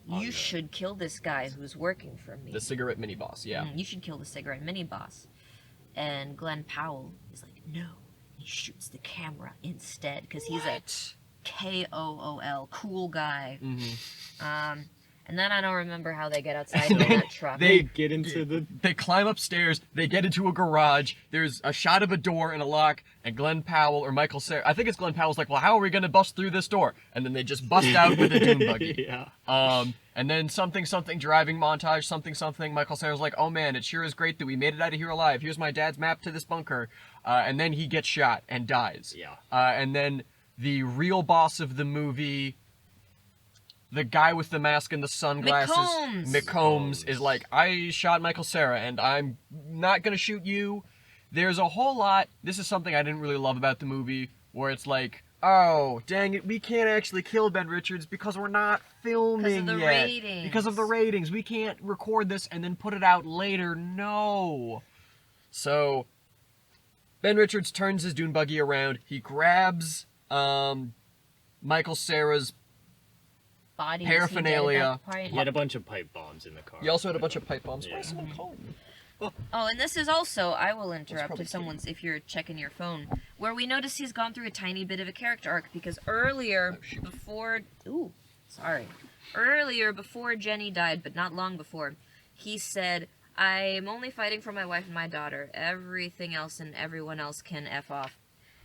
you should kill this guy who's working for me. The cigarette mini boss, yeah. You should kill the cigarette mini boss. And Glenn Powell is like, no. He shoots the camera instead because he's a KOOL, cool guy. Mm-hmm. And then I don't remember how they get outside in that truck. They Get into the They climb upstairs, they get into a garage, there's a shot of a door and a lock, and Glenn Powell or Michael Cera, I think it's Glenn Powell's like, well, how are we gonna bust through this door? And then they just bust out with a dune buggy. Yeah. And then something driving montage, something, Michael Cera's like, oh man, it sure is great that we made it out of here alive. Here's my dad's map to this bunker. And then he gets shot and dies. Yeah. And then the real boss of the movie, the guy with the mask and the sunglasses, McCombs, is like, I shot Michael Cera and I'm not gonna shoot you. There's a whole lot, this is something I didn't really love about the movie, where it's like, oh, dang it, we can't actually kill Ben Richards because we're not filming the yet. ratings. Because of the ratings. We can't record this and then put it out later. No. So, Ben Richards turns his dune buggy around. He grabs Michael Cera's Body paraphernalia. He had a bunch of pipe bombs in the car. He also had a bunch of pipe bombs. Yeah. Why is someone calling me? Oh, and this is also, I will interrupt probably if someone's, if you're checking your phone, where we notice he's gone through a tiny bit of a character arc, because earlier, before Jenny died, but not long before, he said, I'm only fighting for my wife and my daughter. Everything else and everyone else can F off.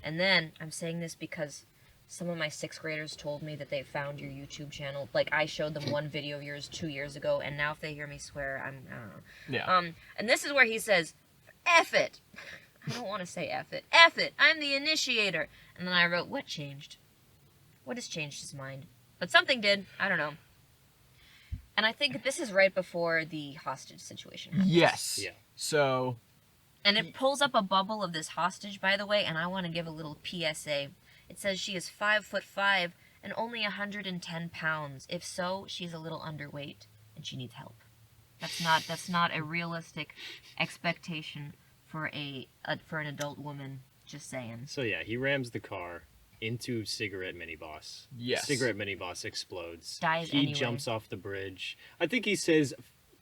And then, I'm saying this because some of my 6th graders told me that they found your YouTube channel. Like, I showed them one video of yours 2 years ago, and now if they hear me swear, I don't know. Yeah. And this is where he says, F it. I don't want to say F it. F it. I'm the initiator. And then I wrote, what changed? What has changed his mind? But something did. I don't know. And I think this is right before the hostage situation happens. Yes. Yeah. So, And it pulls up a bubble of this hostage, by the way, and I want to give a little PSA. It says she is 5'5" and only 110 pounds. If so, she's a little underweight and she needs help. That's not a realistic expectation for an adult woman. Just saying. So yeah, he rams the car into cigarette mini boss. Yes. Cigarette mini boss explodes. Dies he anyway. jumps off the bridge. I think he says,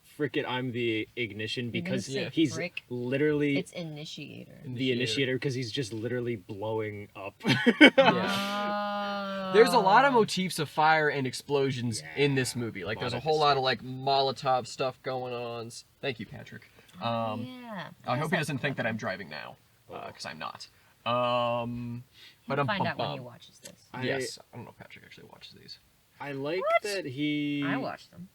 "Frick it, I'm the ignition," because say he's frick? literally It's initiator. the initiator because he's just literally blowing up. Yeah. There's a lot of motifs of fire and explosions in this movie. Like, there's a whole lot of, like, Molotov stuff going on. Thank you, Patrick. Yeah. I hope he doesn't think that I'm driving now, because I'm not. But He'll find out when he watches this. Yes, I don't know if Patrick actually watches these. I like that he I watched them.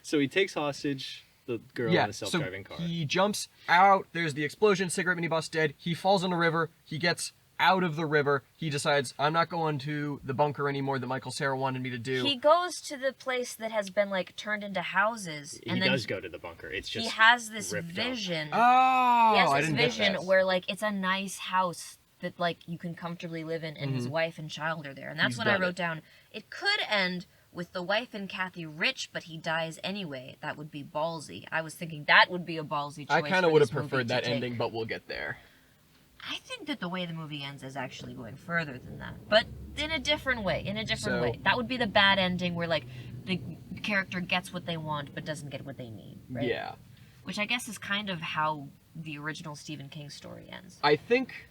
So he takes hostage the girl in the self-driving car. He jumps out, there's the explosion, cigarette minibus dead, he falls in the river, he gets out of the river, he decides, I'm not going to the bunker anymore that Michael Cera wanted me to do. He goes to the place that has been, like, turned into houses. He And then does go to the bunker. It's just he has this ripped up. vision. Oh, He has I this didn't get vision that. where, like, it's a nice house that, like, you can comfortably live in, and his wife and child are there. And that's He's when I done wrote it. down, it could end with the wife and Kathy rich, but he dies anyway. That would be ballsy. I was thinking that would be a ballsy choice. I kind of would have preferred that ending, but we'll get there. I think that the way the movie ends is actually going further than that, but in a different way. That would be the bad ending where like the character gets what they want but doesn't get what they need. Right? Yeah. Which I guess is kind of how the original Stephen King story ends. I think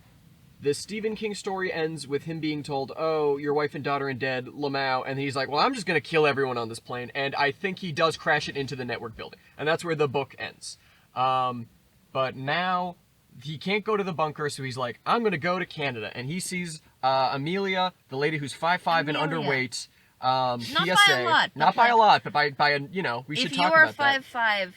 the Stephen King story ends with him being told, "Oh, your wife and daughter are dead, Lamau," and he's like, "Well, I'm just gonna kill everyone on this plane," and I think he does crash it into the network building, and that's where the book ends. But now he can't go to the bunker, so he's like, "I'm gonna go to Canada," and he sees Amelia, the lady who's 5'5" and underweight. Not PSA, by a lot. not by a lot, but by a, you know, we should talk about that. If you are 5'5",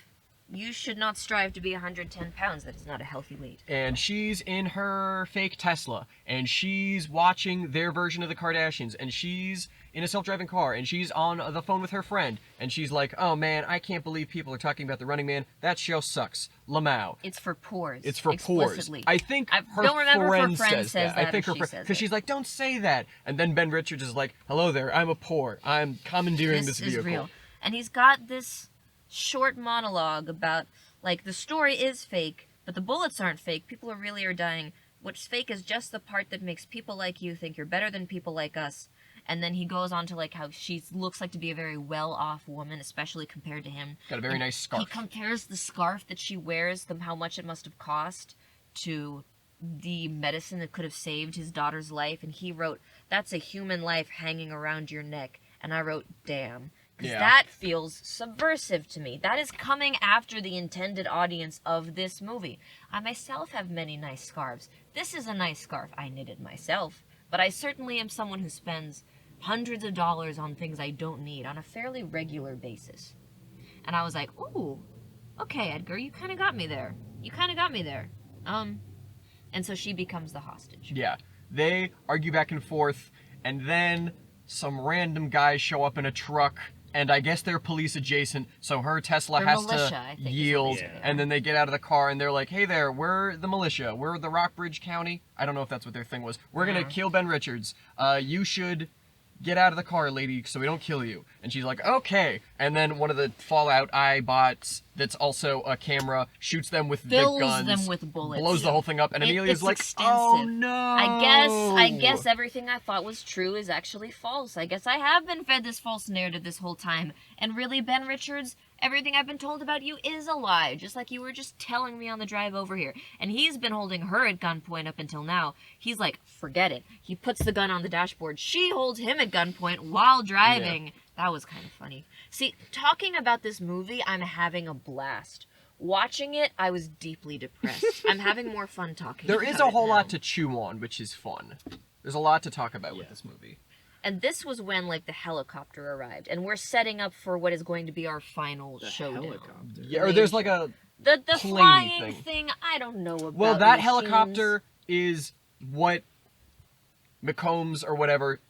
you should not strive to be 110 pounds. That is not a healthy weight. And she's in her fake Tesla, and she's watching their version of the Kardashians, and she's in a self-driving car, and she's on the phone with her friend, and she's like, "Oh man, I can't believe people are talking about The Running Man. That show sucks. Lamau." It's for pores. It's for pores. I think her don't remember if her friend friend says that. I think her friend says because she's like, "Don't say that." And then Ben Richards is like, "Hello there, I'm a pore. I'm commandeering this vehicle." Is real. And he's got this short monologue about, like, the story is fake, but the bullets aren't fake. People are dying. What's fake is just the part that makes people like you think you're better than people like us. And then he goes on to, like, how she looks like to be a very well-off woman, especially compared to him. Got a very nice scarf. He compares the scarf that she wears, how much it must have cost, to the medicine that could have saved his daughter's life. And he wrote, "That's a human life hanging around your neck." And I wrote, "Damn." Because that feels subversive to me. That is coming after the intended audience of this movie. I myself have many nice scarves. This is a nice scarf. I knit it myself. But I certainly am someone who spends hundreds of dollars on things I don't need on a fairly regular basis. And I was like, ooh, okay, Edgar, you kind of got me there. And so she becomes the hostage. Yeah. They argue back and forth, and then some random guys show up in a truck, and I guess they're police adjacent, so her Tesla They're has militia, to I think, yield, is what they and then they get out of the car, and they're like, "Hey there, we're the militia. We're the Rockbridge County." I don't know if that's what their thing was. "We're gonna kill Ben Richards. You should get out of the car, lady, so we don't kill you." And she's like, "Okay." And then one of the Fallout iBots that's also a camera shoots them with Fills the guns. them with bullets. Blows the whole thing up, and Amelia's it's like, extensive. "Oh no." I guess everything I thought was true is actually false. I guess I have been fed this false narrative this whole time. And really, Ben Richards, everything I've been told about you is a lie, just like you were just telling me on the drive over here. And he's been holding her at gunpoint up until now. He's like, forget it. He puts the gun on the dashboard. She holds him at gunpoint while driving. Yeah. That was kind of funny. See, talking about this movie, I'm having a blast. Watching it, I was deeply depressed. I'm having more fun talking There about is a whole it now. lot to chew on, which is fun. There's a lot to talk about with this movie. And this was when, like, the helicopter arrived. And we're setting up for what is going to be our final showdown. Helicopter. Yeah, or there's like a The planey flying thing, I don't know about. Well, that machines. helicopter is what McCombs or whatever,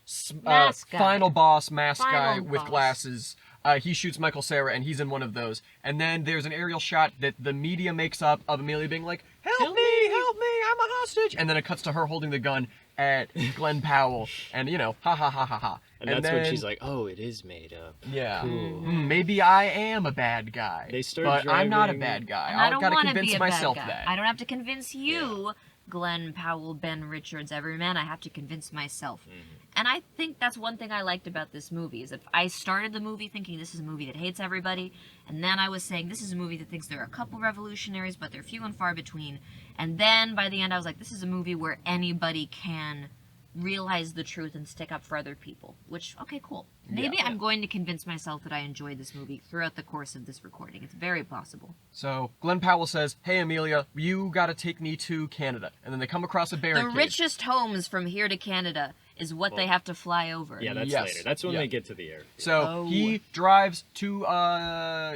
Mask guy. final boss mask guy Final with boss. glasses. He shoots Michael Cera, and he's in one of those. And then there's an aerial shot that the media makes up of Amelia being like, help me, I'm a hostage. And then it cuts to her holding the gun at Glenn Powell. And, you know, ha ha ha ha ha. And that's then, when she's like, oh, it is made up. Yeah. Cool. Maybe I am a bad guy. They start but I'm not a driving- bad guy. And I I've don't got to want to convince be a myself bad guy. that. I don't have to convince you, Glenn Powell, Ben Richards, Everyman. I have to convince myself. Mm-hmm. And I think that's one thing I liked about this movie, is that I started the movie thinking this is a movie that hates everybody, and then I was saying this is a movie that thinks there are a couple revolutionaries, but they're few and far between. And then by the end I was like, this is a movie where anybody can realize the truth and stick up for other people. Which, okay, cool. Maybe I'm going to convince myself that I enjoyed this movie throughout the course of this recording. It's very possible. So Glenn Powell says, hey Amelia, you gotta take me to Canada. And then they come across a barricade. The richest homes from here to Canada is what they have to Canadian over. Yeah, that's Yes. later. That's when Yeah. they get to the airfield. So he drives to,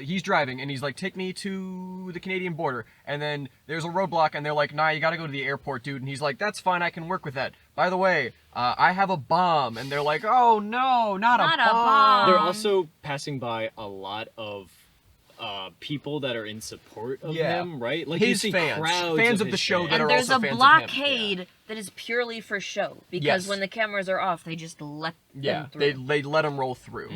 he's driving, and he's like, take me to the Canadian border. And then there's a roadblock, and they're like, nah, you gotta go to the airport, dude. And he's like, that's fine, I can work with that. By the way, I have a bomb. And they're like, oh no, not a bomb. They're also passing by a lot of people that are in support of Yeah. him, right? Like His you see fans. crowds Fans of his the show fans. that And are there's also a fans of him. blockade that is purely for show because Yes. when the cameras are off, they just let Yeah, them through. they let him roll through.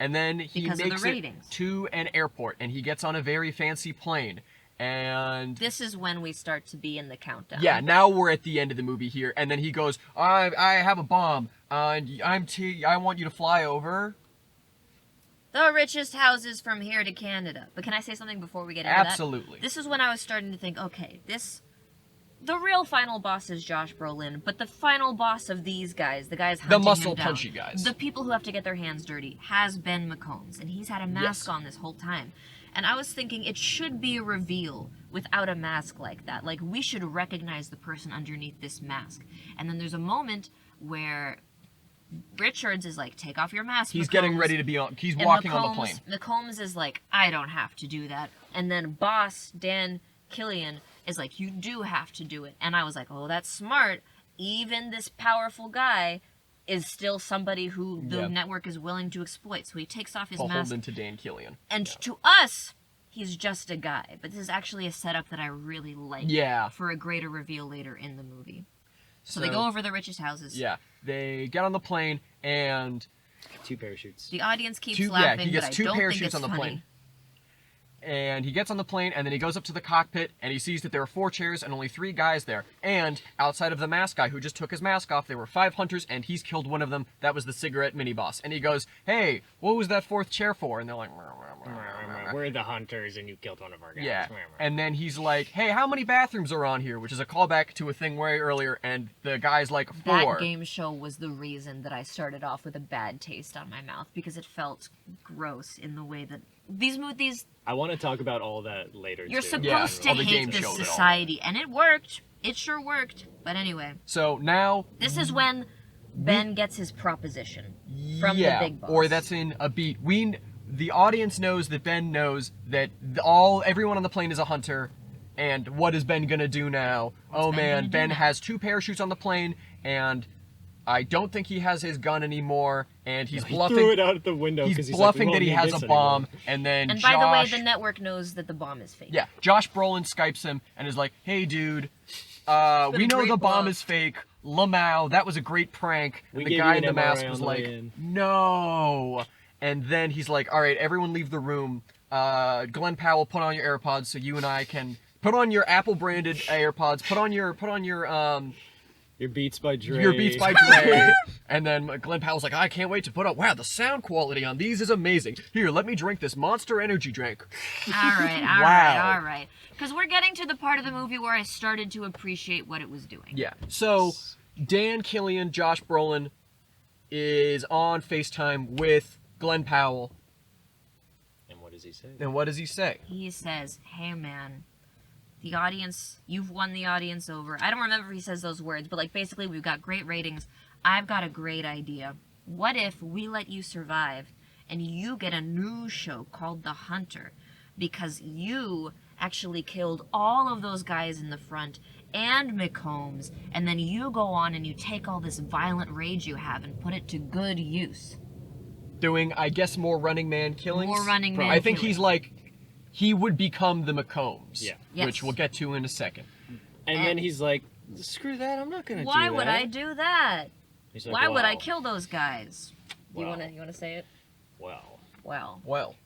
And then he Because of the makes it ratings. to an airport, and he gets on a very fancy plane. And This is when we start to be in the countdown. yeah, now we're at the end of the movie here, and then he goes, I have a bomb, and I want you to fly over. The richest houses from here to Canada. But can I say something before we get into that? Absolutely. This is when I was starting to think, okay, the real final boss is Josh Brolin, but the final boss of these guys, the guys hunting muscle him down, punchy guys. the people who have to get their hands dirty, has Ben McCombs, and he's had a mask Yes. on this whole time. And I was thinking it should be a reveal without a mask like that. Like, we should recognize the person underneath this mask. And then there's a moment where Richards is like, take off your mask, He's McCombs. getting ready to be on. He's And walking on the plane. McCombs is like, I don't have to do that. And then boss Dan Killian is like, you do have to do it. And I was like, oh, that's smart. Even this powerful guy is still somebody who the Yeah. network is willing to exploit. So he takes off his mask. Beholden to Dan Killian. And to us, he's just a guy. But this is actually a setup that I really like Yeah. for a greater reveal later in the movie. So they go over the richest houses. Yeah, they get on the plane, and 2 parachutes. The audience keeps he laughing, gets but I 2 don't think parachutes it's on the funny. plane. And he gets on the plane, and then he goes up to the cockpit, and he sees that there are 4 chairs and only 3 guys there. And outside of the mask guy who just took his mask off, there were 5 hunters, and he's killed one of them. That was the cigarette mini boss. And he goes, "Hey, what was that 4th chair for?" And they're like, We're the hunters, and you killed one of our guys. yeah. And then he's like, "Hey, how many bathrooms are on here?" Which is a callback to a thing way earlier, and the guy's like, 4. That game show was the reason that I started off with a bad taste on my mouth because it felt gross in the way that these I want to talk about all that later. you're too. supposed all to the game hate this shows and all society, and it worked. It sure worked. But anyway, So now, this is when Ben gets his proposition from the big boss. or that's in a beat. The audience knows that Ben knows that everyone on the plane is a hunter, and what is Ben gonna do now? Oh Ben man, gonna do Ben now? has 2 parachutes on the plane, and I don't think he has his gun anymore, and he's He bluffing. threw it out the window because He's like, bluffing "We that he won't need has this a bomb, anymore." and then And Josh. by the way, the network knows that the bomb is fake. Yeah, Josh Brolin Skypes him and is like, "Hey, dude, been we a know great the bomb bluff. is fake. Lamau, that was a great prank." And We the gave guy you in an the mask MRI was on the like, way in. "No." And then he's like, "All right, everyone leave the room. Glenn Powell, put on your AirPods so you and I can put on your Apple branded AirPods. Put on your Your Beats by Dre. your Beats by Dre." And then Glenn Powell's like, "I can't wait to put up. Wow, the sound quality on these is amazing. Here, let me drink this Monster Energy drink." All right, all Wow. right, all right. Because we're getting to the part of the movie where I started to appreciate what it was doing. Yeah. So Dan Killian, Josh Brolin, is on FaceTime with Glenn Powell. And what does he say? And what does he say? He says, hey man, the audience, you've won the audience over. I don't remember if he says those words, but like basically we've got great ratings. I've got a great idea. What if we let you survive and you get a new show called The Hunter because you actually killed all of those guys in the front and McCombs, and then you go on and you take all this violent rage you have and put it to good use. Doing, I guess, more Running Man killings. More Running Man I think killings. he's like, he would become the McCombs. Yeah. Yes. Which we'll get to in a second. And then he's like, "Screw that! I'm not gonna do that." Why would I do that? He's like, Why would I "Well, kill those guys? You Well. wanna say it? Well, Well, Well,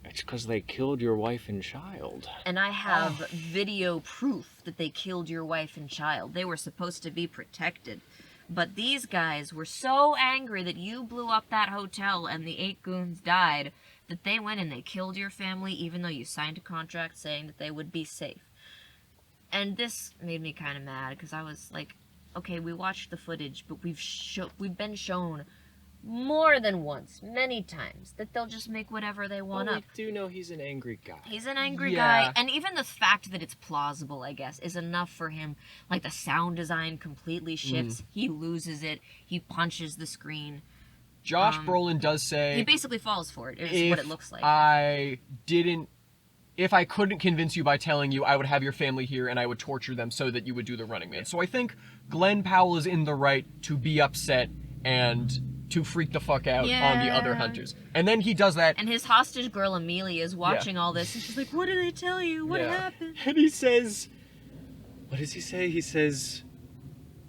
it's because they killed your wife and child. and I have video proof that they killed your wife and child. They were supposed to be protected. But these guys were so angry that you blew up that hotel and the 8 goons died that they went and they killed your family even though you signed a contract saying that they would be safe. And this made me kind of mad because I was like, okay, we watched the footage, but we've been shown more than once, many times, that they'll just make whatever they want Well, up. we do know he's an angry guy. He's an angry Yeah. guy, and even the fact that it's plausible, I guess, is enough for him. Like, the sound design completely shifts. He loses it. He punches the screen. Josh Brolin does say, He basically falls for it, is what it looks like. if I couldn't convince you by telling you, I would have your family here and I would torture them so that you would do the Running Man. So I think Glenn Powell is in the right to be upset and to freak the fuck out on the other Yeah. hunters. And then he does that. And his hostage girl Amelia is watching all this, and she's like, "What did they tell you? What Yeah. happened?" And he says, what does he say? He says,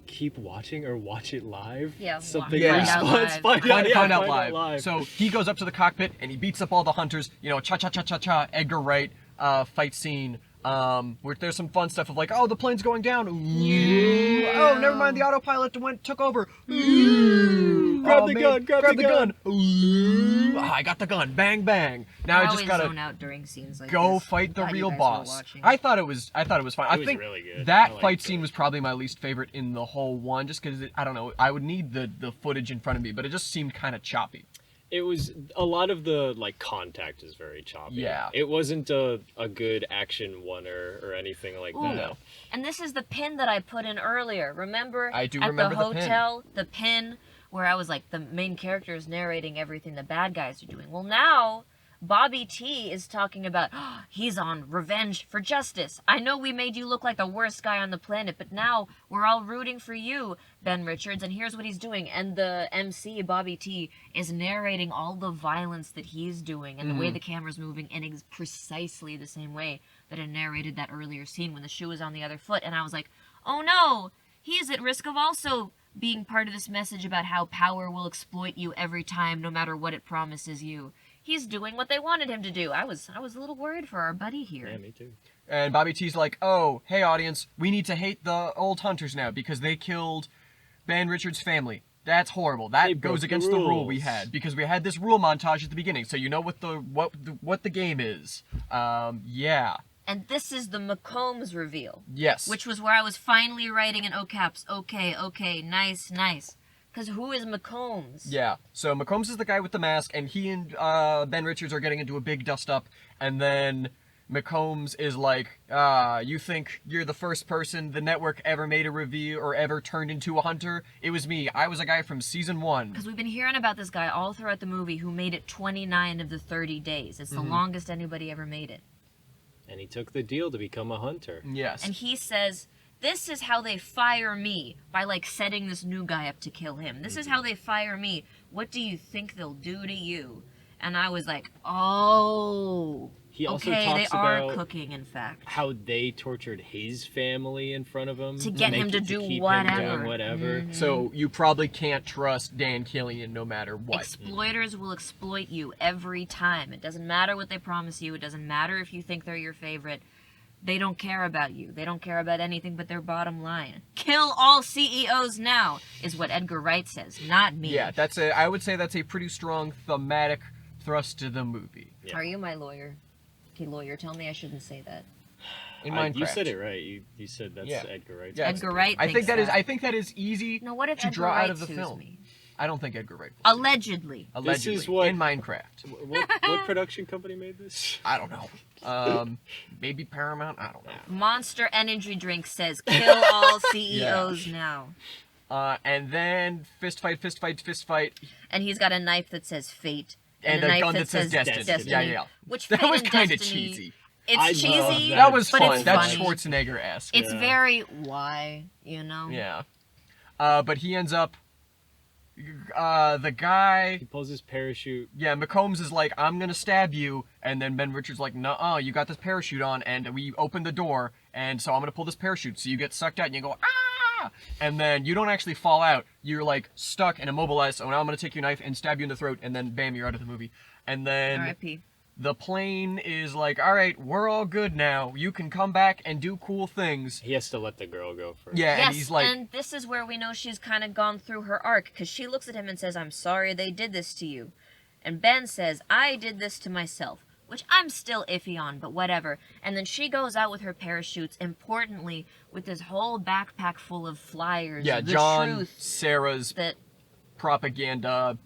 keep watching or watch it live? Yeah, Something Yeah. in Find out response. live. Find out live. So he goes up to the cockpit and he beats up all the hunters. You know, cha-cha-cha-cha-cha, Edgar Wright fight scene. Where there's some fun stuff of like, oh, the plane's going down. Ooh. Yeah. Oh, never mind, the autopilot took over. Ooh. Grab Oh, the man, gun, grab the gun. Ooh. Ah, I got the gun. Bang bang. Now I just always gotta zone out during scenes like go this. fight the Glad you real guys were boss. watching. I thought it was fun. I was think really good. that I liked fight it. scene was probably my least favorite in the whole one, just because I don't know. I would need the footage in front of me, but it just seemed kind of choppy. It was a lot of the like contact is very choppy. Yeah. It wasn't a good action one or anything like Ooh. that. And this is the pin that I put in earlier. Remember? I do at remember the the pin. hotel, the pin where I was like, the main character is narrating everything the bad guys are doing. Well, now Bobby T is talking about he's on revenge for justice. I know we made you look like the worst guy on the planet, but now we're all rooting for you, Ben Richards, and here's what he's doing. And the MC, Bobby T, is narrating all the violence that he's doing and the way the camera's moving in precisely the same way that it narrated that earlier scene when the shoe was on the other foot. And I was like, oh no, he is at risk of also being part of this message about how power will exploit you every time, no matter what it promises you. He's doing what they wanted him to do. I was a little worried for our buddy here. Yeah, me too. And Bobby T's like, oh, hey audience, we need to hate the old hunters now because they killed Ben Richards' family. That's horrible. They That broke goes the against the rule we rules. had because we had this rule montage at the beginning, so you know what the game is. Yeah. And this is the McCombs reveal, Yes. which was where I was finally writing in O caps. Okay, nice. Because who is McCombs? Yeah. So McCombs is the guy with the mask, and he and Ben Richards are getting into a big dust-up, and then McCombs is like, you think you're the first person the network ever made a review or ever turned into a hunter? It was me. I was a guy from season 1. Because we've been hearing about this guy all throughout the movie who made it 29 of the 30 days. It's the longest anybody ever made it. And he took the deal to become a hunter. Yes. And he says, this is how they fire me, by like setting this new guy up to kill him. This is how they fire me. What do you think they'll do to you? And I was like, oh, He also okay, they talks are about cooking, in fact. how they tortured his family in front of him To get him to do keep him whatever. doing whatever. So you probably can't trust Dan Killian no matter what. Exploiters will exploit you every time. It doesn't matter what they promise you. It doesn't matter if you think they're your favorite. They don't care about you. They don't care about anything but their bottom line. Kill all CEOs now, is what Edgar Wright says, not me. Yeah, I would say that's a pretty strong thematic thrust to the movie. Yeah. Are you my lawyer? Okay, lawyer, tell me I shouldn't say that. In Minecraft. You said it right. You said that's Yeah. Edgar Wright's Yeah, Edgar Wright I think thinks that is. that. I think that is easy No, what if to Edgar draw Wright out of the sues film. me? I don't think Edgar Wright. Will sue. Allegedly. Allegedly, This is what- in Minecraft. What production company made this? I don't know. Maybe Paramount. I don't know. Monster Energy Drink says, kill all CEOs now. And then fist fight. And he's got a knife that says fate. And a a knife gun that says Destiny. Destiny. Yeah. Which That Fate was and kind of Destiny- cheesy. It's I love cheesy, that. That was but fun. it's That's funny. Schwarzenegger-esque. It's Yeah. very why, you know? Yeah. But he ends up. The guy. He pulls his parachute. Yeah, McCombs is like, I'm gonna stab you, and then Ben Richards like, nuh-uh, you got this parachute on, and we open the door, and so I'm gonna pull this parachute, so you get sucked out, and you go, ah! And then you don't actually fall out, you're like, stuck and immobilized, so now I'm gonna take your knife and stab you in the throat, and then bam, you're out of the movie. And then R.I.P. the plane is like, alright, we're all good now, you can come back and do cool things. He has to let the girl go first. Yeah, Yes, and he's like, and this is where we know she's kind of gone through her arc, because she looks at him and says, I'm sorry they did this to you. And Ben says, I did this to myself, which I'm still iffy on, but whatever. And then she goes out with her parachutes, importantly, with this whole backpack full of flyers. yeah, the John, truth Sarah's that propaganda,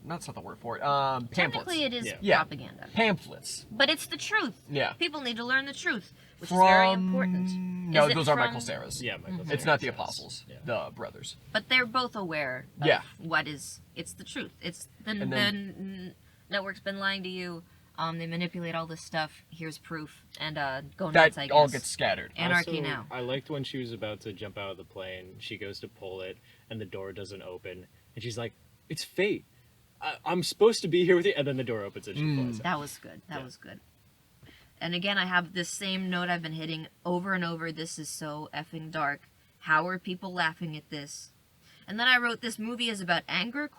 that's not the word for it, pamphlets. technically it is Yeah. propaganda. Pamphlets. But it's the truth. Yeah. People need to learn the truth, which is very important. No, Is it those are from- Michael Sarah's. Yeah, Michael It's Sarah's not the house. apostles, Yeah. the brothers. But they're both aware of Yeah. what is, it's the truth. It's the, And then- network's been lying to you. They manipulate all this stuff. Here's proof. And go That nuts, I guess. all gets scattered. Anarchy Also, now. I liked when she was about to jump out of the plane. She goes to pull it, and the door doesn't open. And she's like, it's fate. I'm supposed to be here with you, and then the door opens and she flies out. That was good. That Yeah. was good. And again, I have this same note I've been hitting over and over. This is so effing dark. How are people laughing at this? And then I wrote, this movie is about anger, ?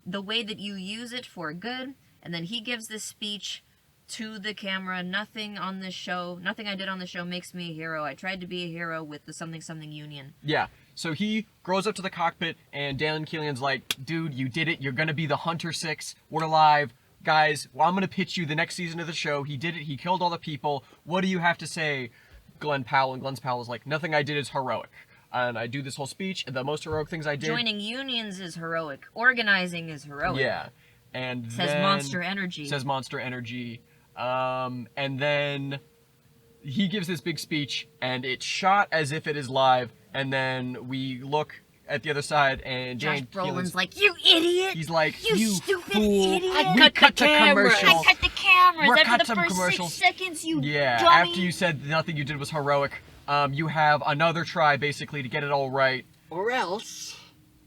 The way that you use it for good. And then he gives this speech to the camera. Nothing on this show, nothing I did on the show makes me a hero. I tried to be a hero with the something something union. Yeah. So he grows up to the cockpit, and Dan Killian's like, dude, you did it. You're going to be the Hunter 6. We're alive. Guys, well, I'm going to pitch you the next season of the show. He did it. He killed all the people. What do you have to say, Glenn Powell? And Glenn Powell is like, nothing I did is heroic. And I do this whole speech. The most heroic things I did. Joining unions is heroic. Organizing is heroic. Yeah. And Says then, Monster Energy. Says Monster Energy. And then he gives this big speech, and it's shot as if it is live. And then we look at the other side, and Josh Dan Brolin's Keelan's like, you idiot! he's like, You you stupid fool. idiot. We cut the cameras. commercial. I cut the cameras We're after cut the some first commercials. 6 seconds, you Yeah, dummy. after you said nothing you did was heroic, you have another try, basically, to get it all right. Or else,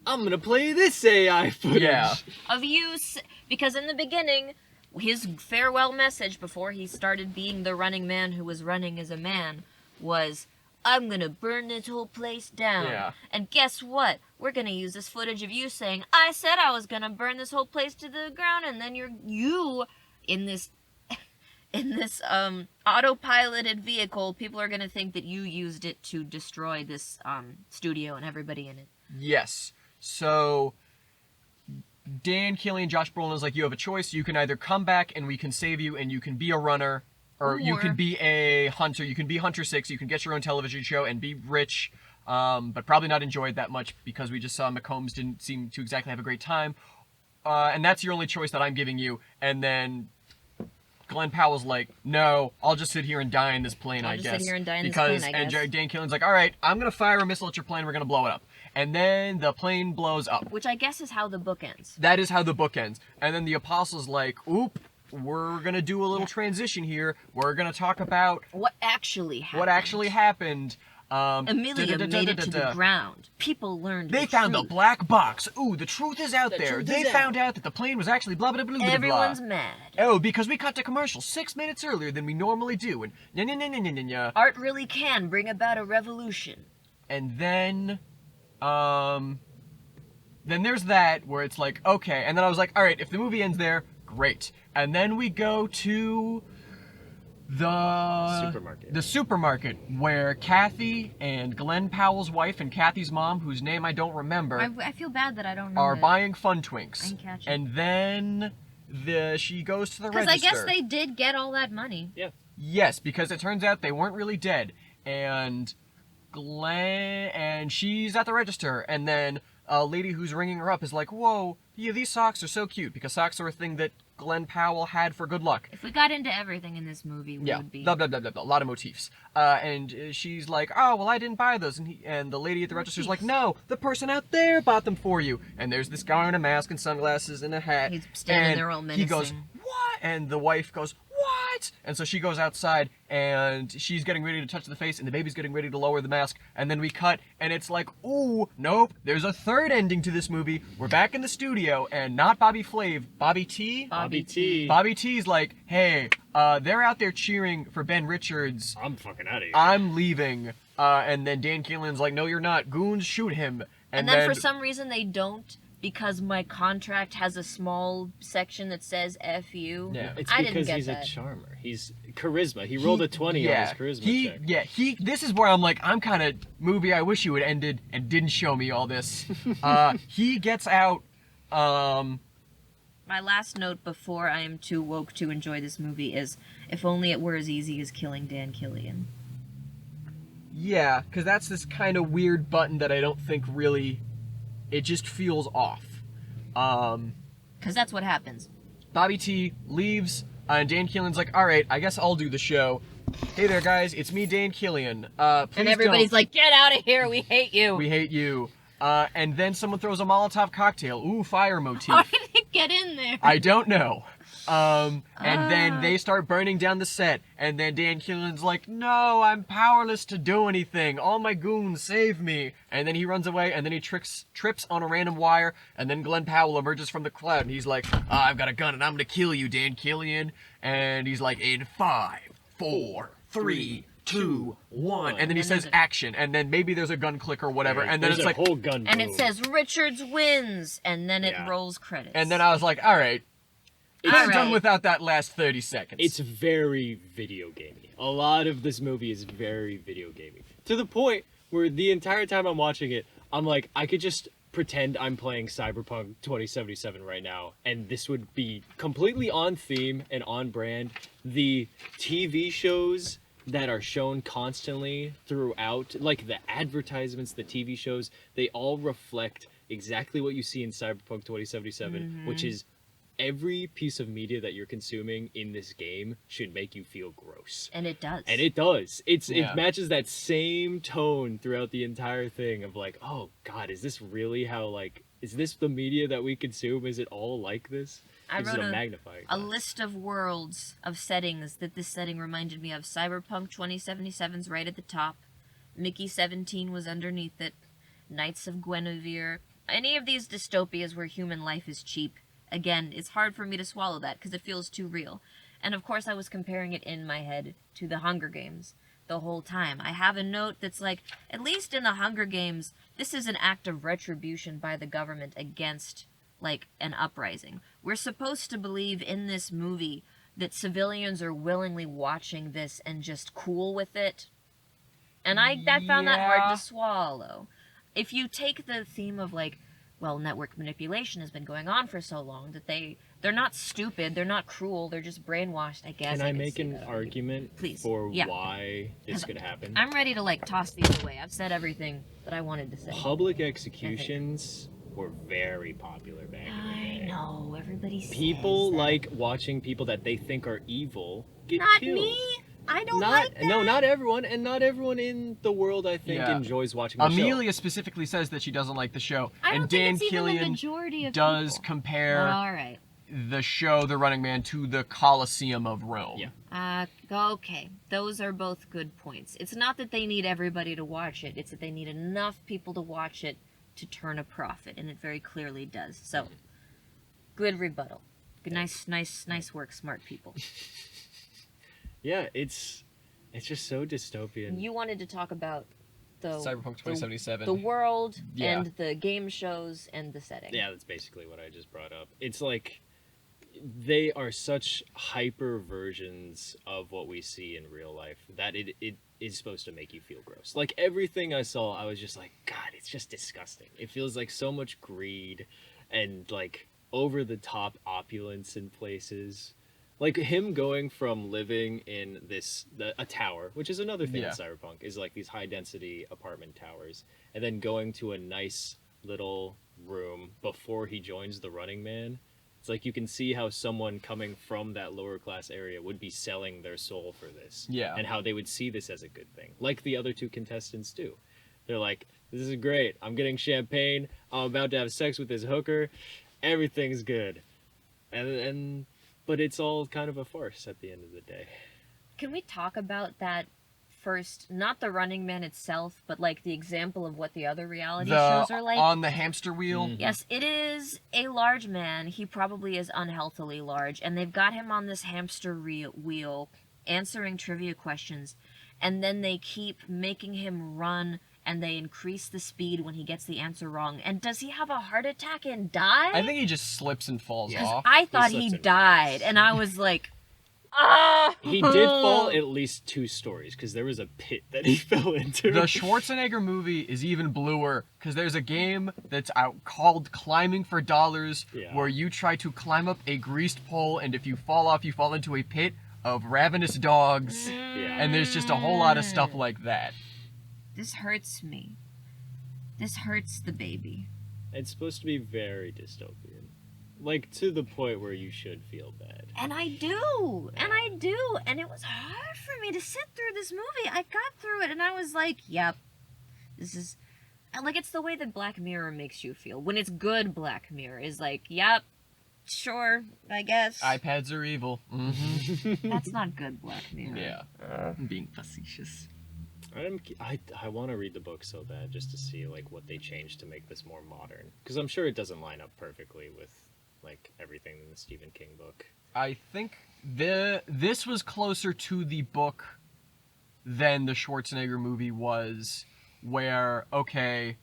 I'm gonna play this AI footage. Yeah. Of use, because in the beginning, his farewell message before he started being the running man who was running as a man was, I'm gonna burn this whole place down. Yeah. And guess what? We're gonna use this footage of you saying, I said I was gonna burn this whole place to the ground, and then you in this autopiloted vehicle, people are gonna think that you used it to destroy this studio and everybody in it. Yes. So, Dan Killian, Josh Brolin is like, you have a choice. You can either come back and we can save you and you can be a runner, or you can be a hunter. You can be Hunter 6. You can get your own television show and be rich, but probably not enjoy it that much because we just saw McCombs didn't seem to exactly have a great time. And that's your only choice that I'm giving you. And then Glenn Powell's like, no, I'll just sit here and die in this plane, I I'll just guess. sit here and die in this because, plane, I and guess. Dan Killian's like, all right, I'm going to fire a missile at your plane. We're going to blow it up. And then the plane blows up. Which I guess is how the book ends. That is how the book ends. And then the apostle's like, oop, we're going to do a little transition here. We're going to talk about What actually happened. what actually happened. Amelia made it to the ground. People learned They the found the truth. black box. Ooh, the truth is out there. truth They is out. found out that the plane was actually blah, blah, blah, blah, blah. Everyone's mad. Oh, because we cut to commercial 6 minutes earlier than we normally do. And nya. Art really can bring about a revolution. And then there's that where it's like, okay. And then I was like, all right, if the movie ends there, great. And then we go to the supermarket where Kathy and Glenn Powell's wife and Kathy's mom, whose name I don't remember, I feel bad that I don't know are that. buying Fun I Twinks. didn't catch it. And then she goes to the Because register. I guess they did get all that money. Yes, because it turns out they weren't really dead. And she's at the register, and then a lady who's ringing her up is like, whoa, yeah, these socks are so cute, because socks are a thing that Glenn Powell had for good luck. If we got into everything in this movie, we would be... blah, blah, blah, blah, blah, a lot of motifs. And she's like, oh, well, I didn't buy those. And the lady at the register's like, no, the person out there bought them for you. And there's this guy in a mask and sunglasses and a hat. He's standing and there all he goes, menacing. what? And the wife goes, what? And so she goes outside, and she's getting ready to touch the face, and the baby's getting ready to lower the mask. And then we cut, and it's like, ooh, nope, there's a third ending to this movie. We're back in the studio, and not Bobby Flav, Bobby T? Bobby T. Bobby T's like, hey, they're out there cheering for Ben Richards. I'm fucking out of here. I'm leaving. And then Dan Killian's like, no, you're not. Goons, shoot him. And then for some reason they don't, because my contract has a small section that says F you. Yeah. It's I didn't because get he's that. a charmer. He's charisma. He rolled a 20 on his charisma check. This is where I'm like, I'm kind of movie. I wish you had ended and didn't show me all this. He gets out. My last note before I am too woke to enjoy this movie is, if only it were as easy as killing Dan Killian. Yeah, because that's this kind of weird button that I don't think really. It just feels off. Because that's what happens. Bobby T leaves, and Dan Killian's like, all right, I guess I'll do the show. Hey there, guys, it's me, Dan Killian. Please And everybody's don't. like, get out of here, we hate you. We hate you. And then someone throws a Molotov cocktail. Ooh, fire motif. How did it get in there? I don't know. And then they start burning down the set, and then Dan Killian's like, no, I'm powerless to do anything. All my goons, save me. And then he runs away, and then he trips on a random wire, and then Glenn Powell emerges from the cloud, and he's like, I've got a gun, and I'm gonna kill you, Dan Killian. And he's like, in 5, 4, 3, 2, 1. And then he says action, and then maybe there's a gun click or whatever, and then There's it's a like, whole gun And boom. it says Richards wins, and then it Yeah. rolls credits. and then I was like, all right, It's, I'm done Alright. without that last 30 seconds. it's very video gamey. A lot of this movie is very video gamey. To the point where the entire time I'm watching it, I'm like, I could just pretend I'm playing Cyberpunk 2077 right now, and this would be completely on theme and on brand. The TV shows that are shown constantly throughout, like the advertisements, the TV shows, they all reflect exactly what you see in Cyberpunk 2077, which is every piece of media that you're consuming in this game should make you feel gross. And it does. And it does. Yeah. It matches that same tone throughout the entire thing of like, oh god, is this really how, like, is this the media that we consume? Is it all like this? I This is wrote a magnifying a glass. list of worlds of settings that this setting reminded me of. Cyberpunk 2077's right at the top. Mickey 17 was underneath it. Knights of Guinevere. Any of these dystopias where human life is cheap. Again, it's hard for me to swallow that because it feels too real. And of course I was comparing it in my head to the Hunger Games the whole time. I have a note that's like, at least in the Hunger Games, this is an act of retribution by the government against, like, an uprising. We're supposed to believe in this movie that civilians are willingly watching this and just cool with it. And I found that hard Yeah. to swallow. If you take the theme of, like, well, network manipulation has been going on for so long that they're not stupid, they're not cruel, they're just brainwashed, I guess. Can I can make see an that argument Please. for Yeah. why this could happen? I'm ready to, like, toss these away. I've said everything that I wanted to say. Public executions were very popular back in the I day. know, everybody says People that. like watching people that they think are evil get Not killed. me! I don't Not like that! no, not everyone, and not everyone in the world I think Yeah. enjoys watching the show. Amelia specifically says that she doesn't like the show, I don't and think Dan it's even the Killian majority of does people. compare Alright. the show The Running Man to the Colosseum of Rome. Yeah. Okay. Those are both good points. It's not that they need everybody to watch it, it's that they need enough people to watch it to turn a profit, and it very clearly does. So, good rebuttal. Good, nice work, smart people. Yeah, it's just so dystopian. You wanted to talk about the Cyberpunk 2077. the world Yeah. and the game shows and the setting. Yeah, that's basically what I just brought up. It's like they are such hyper versions of what we see in real life that it is supposed to make you feel gross. Like everything I saw, I was just like, God, it's just disgusting. It feels like so much greed and like over the top opulence in places. Like him going from living in a tower, which is another thing in Yeah. Cyberpunk, is like these high density apartment towers, and then going to a nice little room before he joins the Running Man. It's like you can see how someone coming from that lower class area would be selling their soul for this. Yeah. And how they would see this as a good thing. Like the other two contestants do. They're like, this is great. I'm getting champagne. I'm about to have sex with this hooker. Everything's good. But it's all kind of a farce at the end of the day. Can we talk about that first? Not the Running Man itself, but like the example of what the other reality shows are like. On the hamster wheel. Yes, it is a large man. He probably is unhealthily large, and they've got him on this hamster wheel answering trivia questions, and then they keep making him run, and they increase the speed when he gets the answer wrong. And does he have a heart attack and die? I think he just slips and falls Yeah. off. I thought slips he and died, falls. and I was like, ah! He did fall at least 2 stories because there was a pit that he fell into. The Schwarzenegger movie is even bluer because there's a game that's out called Climbing for Dollars, Yeah. where you try to climb up a greased pole, and if you fall off, you fall into a pit of ravenous dogs. Yeah. And there's just a whole lot of stuff like that. This hurts me. This hurts the baby. It's supposed to be very dystopian. Like, to the point where you should feel bad. And I do. And I do. And it was hard for me to sit through this movie. I got through it and I was like, yep. This is... And like, it's the way that Black Mirror makes you feel. When it's good Black Mirror is like, yep. Sure, I guess. iPads are evil. That's not good, Black Mirror. Yeah. I'm being facetious. I want to read the book so bad just to see like what they changed to make this more modern, because I'm sure it doesn't line up perfectly with like everything in the Stephen King book. I think this was closer to the book than the Schwarzenegger movie was, where, okay,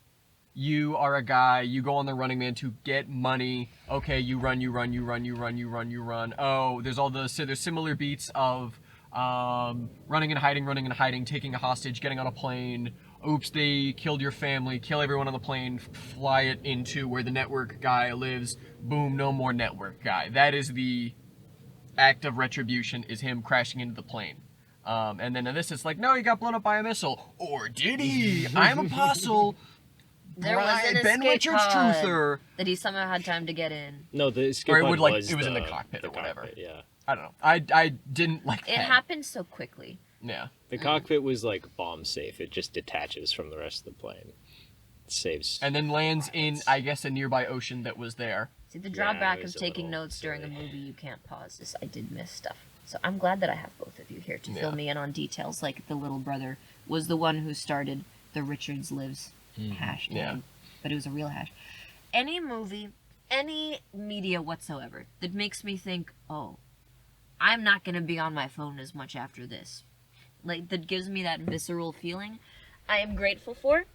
you are a guy, you go on the Running Man to get money. Okay, you run. Oh, there's similar beats of running and hiding, taking a hostage, getting on a plane. Oops, they killed your family, kill everyone on the plane, fly it into where the network guy lives. Boom, no more network guy. That is the act of retribution, is him crashing into the plane. And then in this, it's like, no, he got blown up by a missile. Or did he? I'm Apostle. There was an Ben escape Richards pod truther. that he somehow had time to get in. No, the escape Or it pod would, like, was it was the, in the cockpit or whatever. cockpit, yeah. I don't know. I didn't like It that. happened so quickly. Yeah. The cockpit was like bomb safe. It just detaches from the rest of the plane. It saves. And then lands in, I guess, a nearby ocean that was there. See, the drawback it of was a taking little notes during a silly. movie, you can't pause this. I did miss stuff. So I'm glad that I have both of you here to fill Yeah. me in on details, like the little brother was the one who started the Richards Lives hashtag. Yeah. But it was a real hash. Any movie, any media whatsoever that makes me think, oh, I'm not going to be on my phone as much after this. Like, that gives me that visceral feeling, I am grateful for.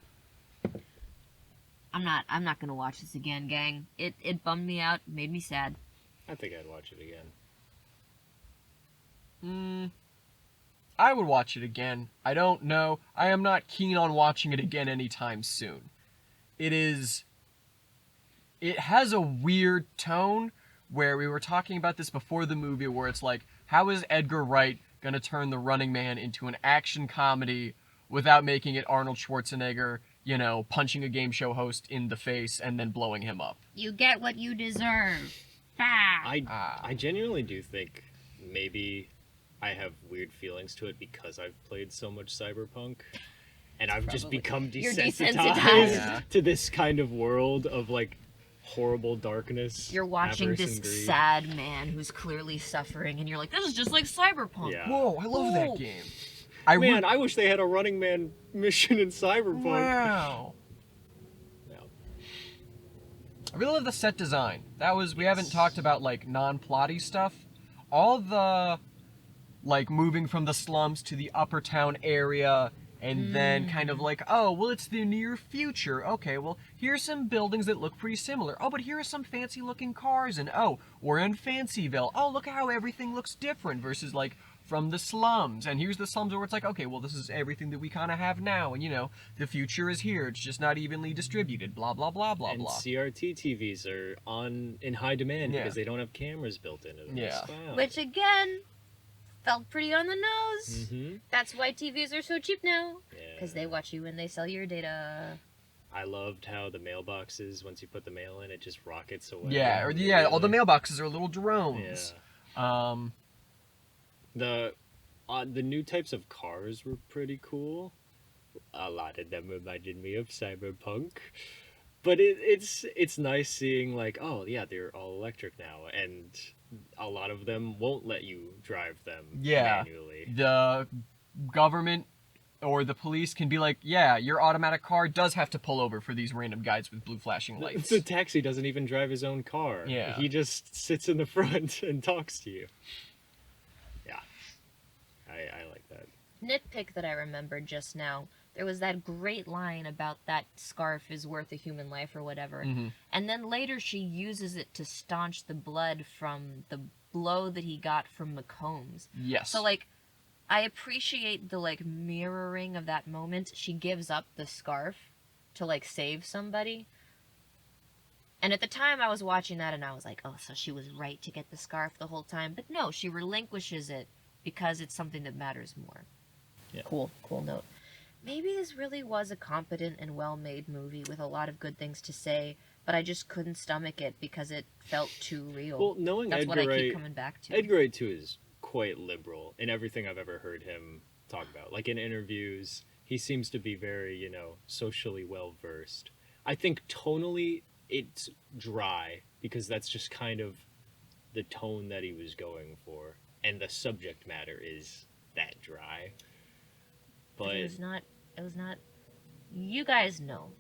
I'm not going to watch this again, gang. It bummed me out, made me sad. I think I'd watch it again. I would watch it again. I don't know. I am not keen on watching it again anytime soon. It has a weird tone where we were talking about this before the movie, where it's like, how is Edgar Wright gonna turn The Running Man into an action comedy without making it Arnold Schwarzenegger, punching a game show host in the face and then blowing him up? You get what you deserve. I genuinely do think maybe I have weird feelings to it because I've played so much Cyberpunk, and I've just become You're desensitized desensitized. to this kind of world of like horrible darkness. You're watching avarice, this and greed. sad man who's clearly suffering, and you're like, this is just like Cyberpunk. Yeah. Whoa, I love Whoa. that game. Man, I wish they had a Running Man mission in Cyberpunk. Wow. Yeah. I really love the set design. We haven't talked about like non-plotty stuff. All the like moving from the slums to the upper town area, and then kind of like, oh, well, it's the near future. Okay, well, here's some buildings that look pretty similar. Oh, but here are some fancy looking cars, and oh, we're in Fancyville. Oh, look how everything looks different versus like from the slums. And here's the slums where it's like, okay, well, this is everything that we kind of have now, and the future is here. It's just not evenly distributed. Blah blah blah blah And blah. CRT TVs are in high demand Yeah. because they don't have cameras built into them. Yeah. Wow. Which again, felt pretty on the nose. Mm-hmm. That's why TVs are so cheap now. Yeah. Because they watch you when they sell your data. I loved how the mailboxes, once you put the mail in, it just rockets away. Yeah, all the mailboxes are little drones. Yeah. The new types of cars were pretty cool. A lot of them reminded me of Cyberpunk. But it's nice seeing like, oh yeah, they're all electric now, and a lot of them won't let you drive them manually. The government or the police can be like, yeah, your automatic car does have to pull over for these random guys with blue flashing lights. The taxi doesn't even drive his own car. Yeah. He just sits in the front and talks to you. Yeah. I like that. Nitpick that I remembered just now. There was that great line about that scarf is worth a human life or whatever. Mhm. And then later she uses it to staunch the blood from the blow that he got from McCombs. Yes. So, like, I appreciate the, like, mirroring of that moment. She gives up the scarf to, like, save somebody. And at the time I was watching that and I was like, oh, so she was right to get the scarf the whole time. But no, she relinquishes it because it's something that matters more. Yeah. Cool note. Maybe this really was a competent and well-made movie with a lot of good things to say, but I just couldn't stomach it because it felt too real. Well, knowing That's Edgar what I Wright, keep coming back to. Edgar Wright too is quite liberal in everything I've ever heard him talk about. Like in interviews, he seems to be very, socially well versed. I think tonally it's dry because that's just kind of the tone that he was going for, and the subject matter is that dry. But It was not. It was not. You guys know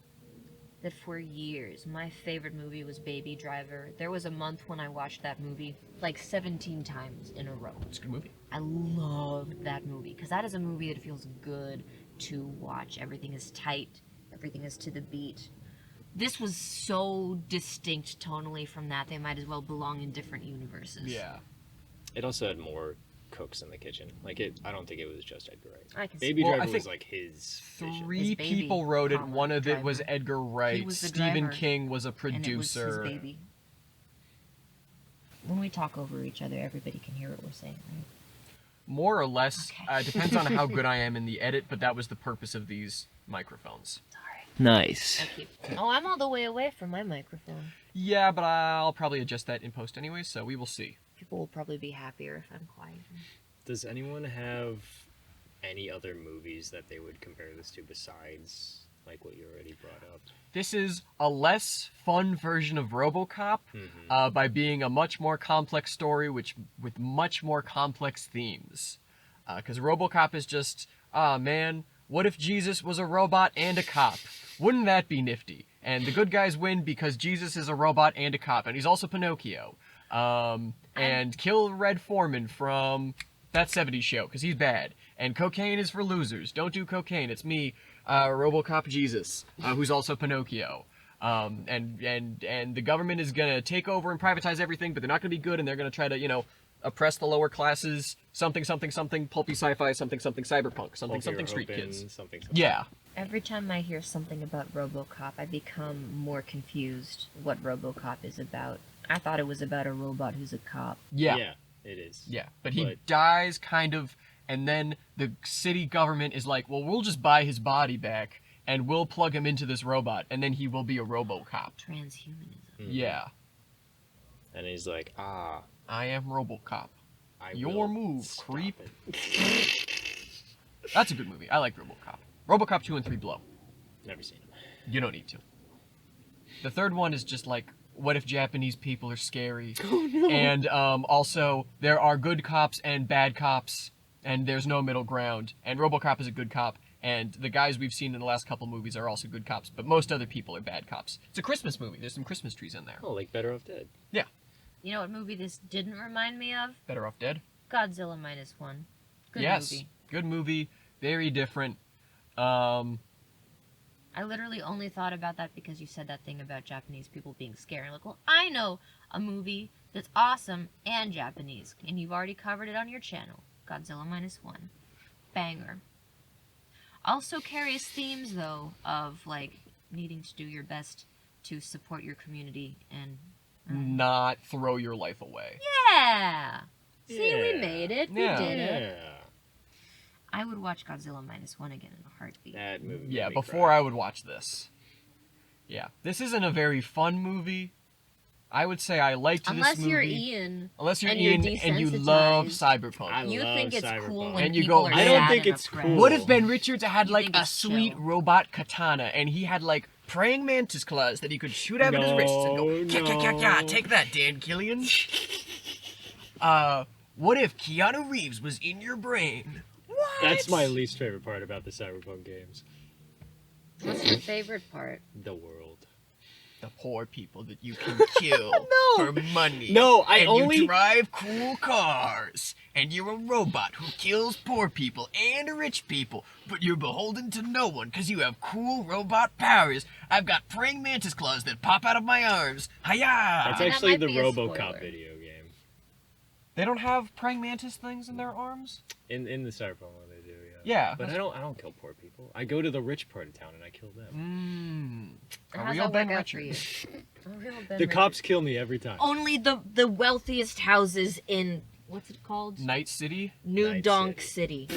that for years my favorite movie was Baby Driver. There was a month when I watched that movie like 17 times in a row. It's a good movie. I loved that movie because that is a movie that feels good to watch. Everything is tight. Everything is to the beat. This was so distinct tonally from that, they might as well belong in different universes. Yeah. it also had more cooks in the kitchen. Like I don't think it was just Edgar Wright. I can see Baby Well, I Driver was think like his vision. Three His baby, people wrote it. comma, One of it was driver. Edgar Wright. was the Stephen driver, King was a and it was his producer. baby. When we talk over each other, everybody can hear what we're saying, right? More or less. Okay. Depends on how good I am in the edit, but that was the purpose of these microphones. Sorry. Nice. Oh, I'm all the way away from my microphone. Yeah, but I'll probably adjust that in post anyway, so we will see. People will probably be happier if I'm quiet. Does anyone have any other movies that they would compare this to besides like what you already brought up? This is a less fun version of RoboCop by being a much more complex story with much more complex themes. Because RoboCop is just, man, what if Jesus was a robot and a cop? Wouldn't that be nifty? And the good guys win because Jesus is a robot and a cop, and he's also Pinocchio. And kill Red Foreman from that 70s show, because he's bad. And cocaine is for losers. Don't do cocaine. It's me, RoboCop Jesus, who's also Pinocchio. And the government is gonna take over and privatize everything, but they're not gonna be good, and they're gonna try to, oppress the lower classes. Something, something, something, pulpy sci-fi, something, something, cyberpunk, something, Pulp something, Hero street Open, kids. something. Yeah. Every time I hear something about RoboCop, I become more confused what RoboCop is about. I thought it was about a robot who's a cop. Yeah. Yeah, it is. Yeah, but he But- dies kind of, and then the city government is like, well, we'll just buy his body back, and we'll plug him into this robot, and then he will be a RoboCop. Transhumanism. Mhm. Yeah, And he's like, I am RoboCop. I Your will move, stop creep. it. That's a good movie. I like RoboCop. RoboCop 2 and 3 blow. Never seen him. You don't need to. The third one is just like, what if Japanese people are scary? Oh no. And also, there are good cops and bad cops, and there's no middle ground. And RoboCop is a good cop, and the guys we've seen in the last couple movies are also good cops, but most other people are bad cops. It's a Christmas movie. There's some Christmas trees in there. Oh, like Better Off Dead. You know what movie this didn't remind me of? Better Off Dead. Godzilla Minus One. Good Yes, movie. good movie. Very different. I literally only thought about that because you said that thing about Japanese people being scary. I'm like, well, I know a movie that's awesome and Japanese, and you've already covered it on your channel. Godzilla Minus One. Banger. Also carries themes, though, of, like, needing to do your best to support your community and... Not throw your life away. Yeah! See, we Yeah. made it. Yeah. We did it. Yeah. I would watch Godzilla Minus One again in a heartbeat. That movie. Yeah, made me before cry. I would watch this. Yeah, this isn't a very fun movie. I would say I liked Unless this movie. you're Ian. Unless you're and you're Ian and you love desensitized. cyberpunk. I You love think it's Cyberpunk. cool when And you people go, are I don't sad think and it's oppressed. cool. What if Ben Richards had You like think a it's sweet chill. robot katana and he had like praying mantis claws that he could shoot out of his wrists and go, No. take that, Dan Killian. What if Keanu Reeves was in your brain? What? That's my least favorite part about the Cyberpunk games. What's your favorite part? The world. The poor people that you can kill for money. No, I and only- you drive cool cars, and you're a robot who kills poor people and rich people, but you're beholden to no one because you have cool robot powers. I've got praying mantis claws that pop out of my arms. Hiya! That's that actually might the be a RoboCop spoiler. video game. They don't have praying mantis things in their arms? In the Cyberpunk one they do, yeah. Yeah. But I don't kill poor people. I go to the rich part of town and I kill them. A How's real that Ben work out for Richards. you? A real Ben The Richards. cops kill me every time. Only the wealthiest houses in what's it called? Night City? New Night Donk City.